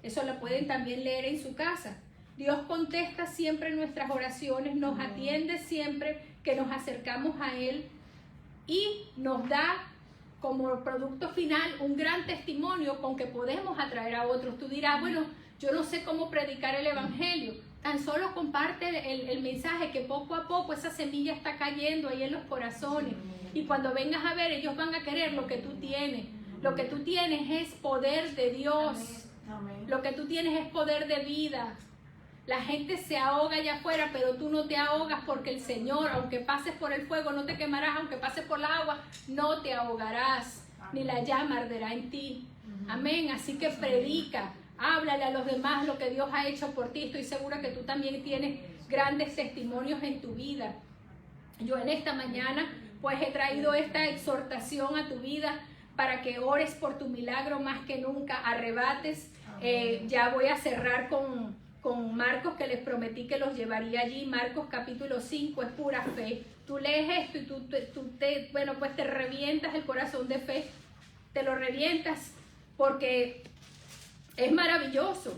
Eso lo pueden también leer en su casa. Dios contesta siempre nuestras oraciones, nos atiende siempre que nos acercamos a Él y nos da como producto final un gran testimonio con que podemos atraer a otros. Tú dirás, bueno, yo no sé cómo predicar el Evangelio. Tan solo comparte el mensaje, que poco a poco esa semilla está cayendo ahí en los corazones. Y cuando vengas a ver, ellos van a querer lo que tú tienes. Lo que tú tienes es poder de Dios. Amén. Lo que tú tienes es poder de vida. La gente se ahoga allá afuera, pero tú no te ahogas, porque el Señor, aunque pases por el fuego, no te quemarás, aunque pases por la agua, no te ahogarás, ni la llama arderá en ti. Amén. Así que predica, háblale a los demás lo que Dios ha hecho por ti. Estoy segura que tú también tienes grandes testimonios en tu vida. Yo en esta mañana pues he traído esta exhortación a tu vida para que ores por tu milagro más que nunca, arrebates. Ya voy a cerrar con Marcos, que les prometí que los llevaría allí. Marcos capítulo 5 es pura fe. Tú lees esto y tú te revientas el corazón de fe, te lo revientas, porque es maravilloso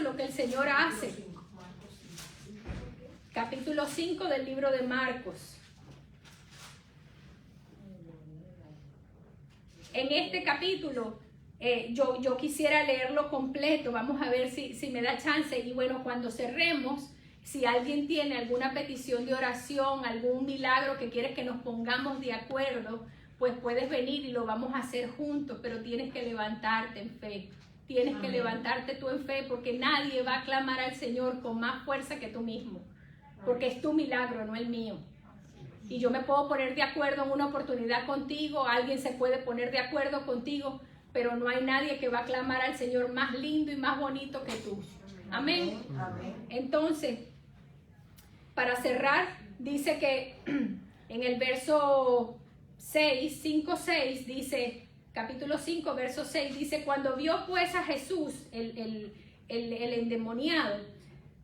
lo que el Señor hace. Capítulo 5 del libro de Marcos. En este capítulo yo quisiera leerlo completo. Vamos a ver si me da chance. Y bueno, cuando cerremos, si alguien tiene alguna petición de oración, algún milagro que quieres que nos pongamos de acuerdo, pues puedes venir y lo vamos a hacer juntos, pero tienes que levantarte en fe. Tienes que levantarte tú en fe, porque nadie va a clamar al Señor con más fuerza que tú mismo, porque es tu milagro, no el mío. Y yo me puedo poner de acuerdo en una oportunidad contigo, alguien se puede poner de acuerdo contigo, pero no hay nadie que va a clamar al Señor más lindo y más bonito que tú. Amén. Entonces, para cerrar, dice que en el verso 5-6, dice, capítulo 5, verso 6, dice, cuando vio pues a Jesús, el endemoniado,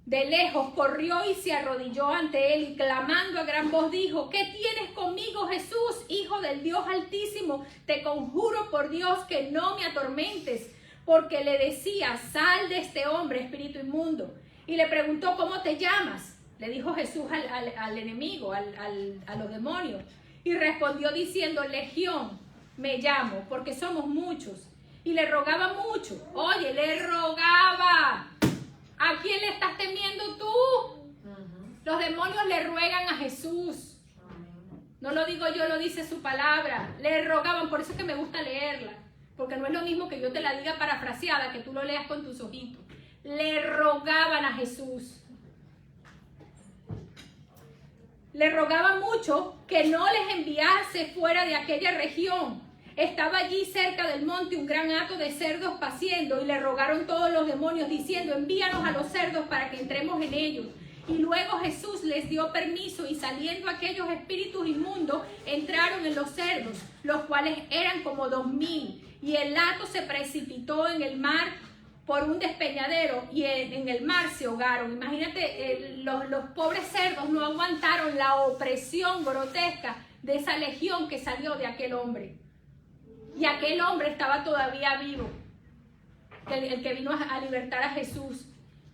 de lejos corrió y se arrodilló ante él y clamando a gran voz dijo, ¿qué tienes conmigo, Jesús, Hijo del Dios Altísimo? Te conjuro por Dios que no me atormentes, porque le decía, sal de este hombre, espíritu inmundo. Y le preguntó, ¿cómo te llamas? Le dijo Jesús al enemigo, a los demonios. Y respondió diciendo, Legión me llamo, porque somos muchos. Y le rogaba mucho. Oye, le rogaba. ¿A quién le estás temiendo tú? Los demonios le ruegan a Jesús. No lo digo yo, lo dice su palabra. Le rogaban, por eso es que me gusta leerla. Porque no es lo mismo que yo te la diga parafraseada, que tú lo leas con tus ojitos. Le rogaban a Jesús. Le rogaban mucho que no les enviase fuera de aquella región. Estaba allí cerca del monte un gran hato de cerdos paciendo, y le rogaron todos los demonios diciendo, envíanos a los cerdos para que entremos en ellos. Y luego Jesús les dio permiso, y saliendo aquellos espíritus inmundos entraron en los cerdos, los cuales eran como 2000, y el hato se precipitó en el mar por un despeñadero, y en el mar se ahogaron. Imagínate, los pobres cerdos no aguantaron la opresión grotesca de esa legión que salió de aquel hombre. Y aquel hombre estaba todavía vivo, el que vino a libertar a Jesús,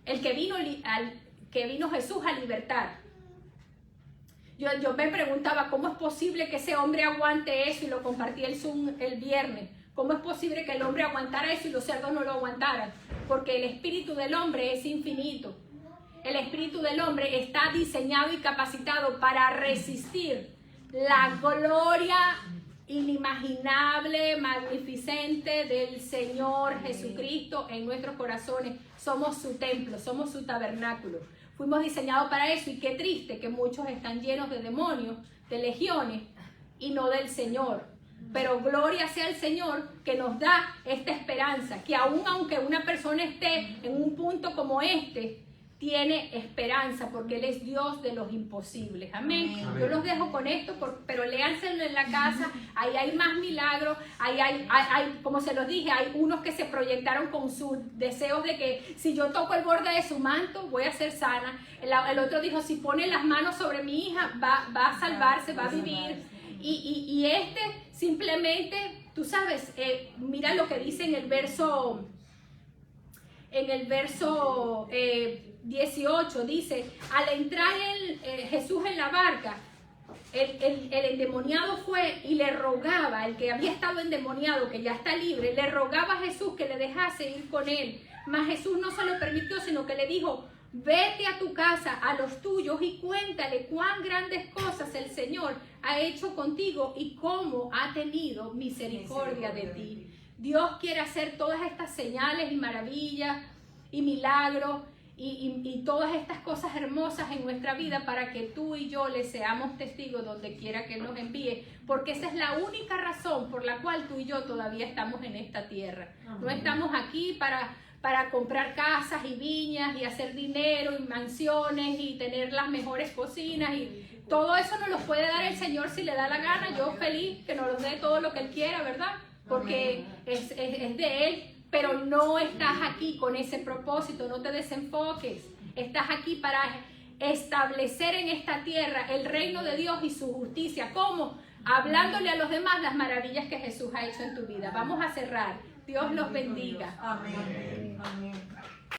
que vino Jesús a libertar. Yo me preguntaba, ¿cómo es posible que ese hombre aguante eso? Y lo compartí el Zoom el viernes. ¿Cómo es posible que el hombre aguantara eso y los cerdos no lo aguantaran? Porque el espíritu del hombre es infinito. El espíritu del hombre está diseñado y capacitado para resistir la gloria inimaginable, magnificente del Señor Jesucristo en nuestros corazones. Somos su templo, somos su tabernáculo. Fuimos diseñados para eso, y qué triste que muchos están llenos de demonios, de legiones, y no del Señor. Pero gloria sea el Señor que nos da esta esperanza, que aun aunque una persona esté en un punto como este, tiene esperanza, porque Él es Dios de los imposibles. Amén. Amén. Yo los dejo con esto, pero léanselo en la casa. Ahí hay más milagros. Ahí hay, como se los dije, hay unos que se proyectaron con sus deseos de que si yo toco el borde de su manto, voy a ser sana. El otro dijo, si pone las manos sobre mi hija, va a salvarse, va a vivir. Y este simplemente, tú sabes, mira lo que dice en el verso 18, dice, al entrar Jesús en la barca, el endemoniado fue y le rogaba, el que había estado endemoniado, que ya está libre, le rogaba a Jesús que le dejase ir con él. Mas Jesús no se lo permitió, sino que le dijo, vete a tu casa, a los tuyos, y cuéntale cuán grandes cosas el Señor ha hecho contigo y cómo ha tenido misericordia de ti. Dios quiere hacer todas estas señales y maravillas y milagros y todas estas cosas hermosas en nuestra vida para que tú y yo le seamos testigos donde quiera que Él nos envíe, porque esa es la única razón por la cual tú y yo todavía estamos en esta tierra. No estamos aquí para comprar casas y viñas y hacer dinero y mansiones y tener las mejores cocinas, y todo eso nos lo puede dar el Señor si le da la gana. Yo feliz que nos lo dé todo lo que Él quiera, ¿verdad? Porque es de Él. Pero no estás aquí con ese propósito, no te desenfoques. Estás aquí para establecer en esta tierra el reino de Dios y su justicia. ¿Cómo? Hablándole a los demás las maravillas que Jesús ha hecho en tu vida. Vamos a cerrar. Dios los bendiga. Amén. Amén.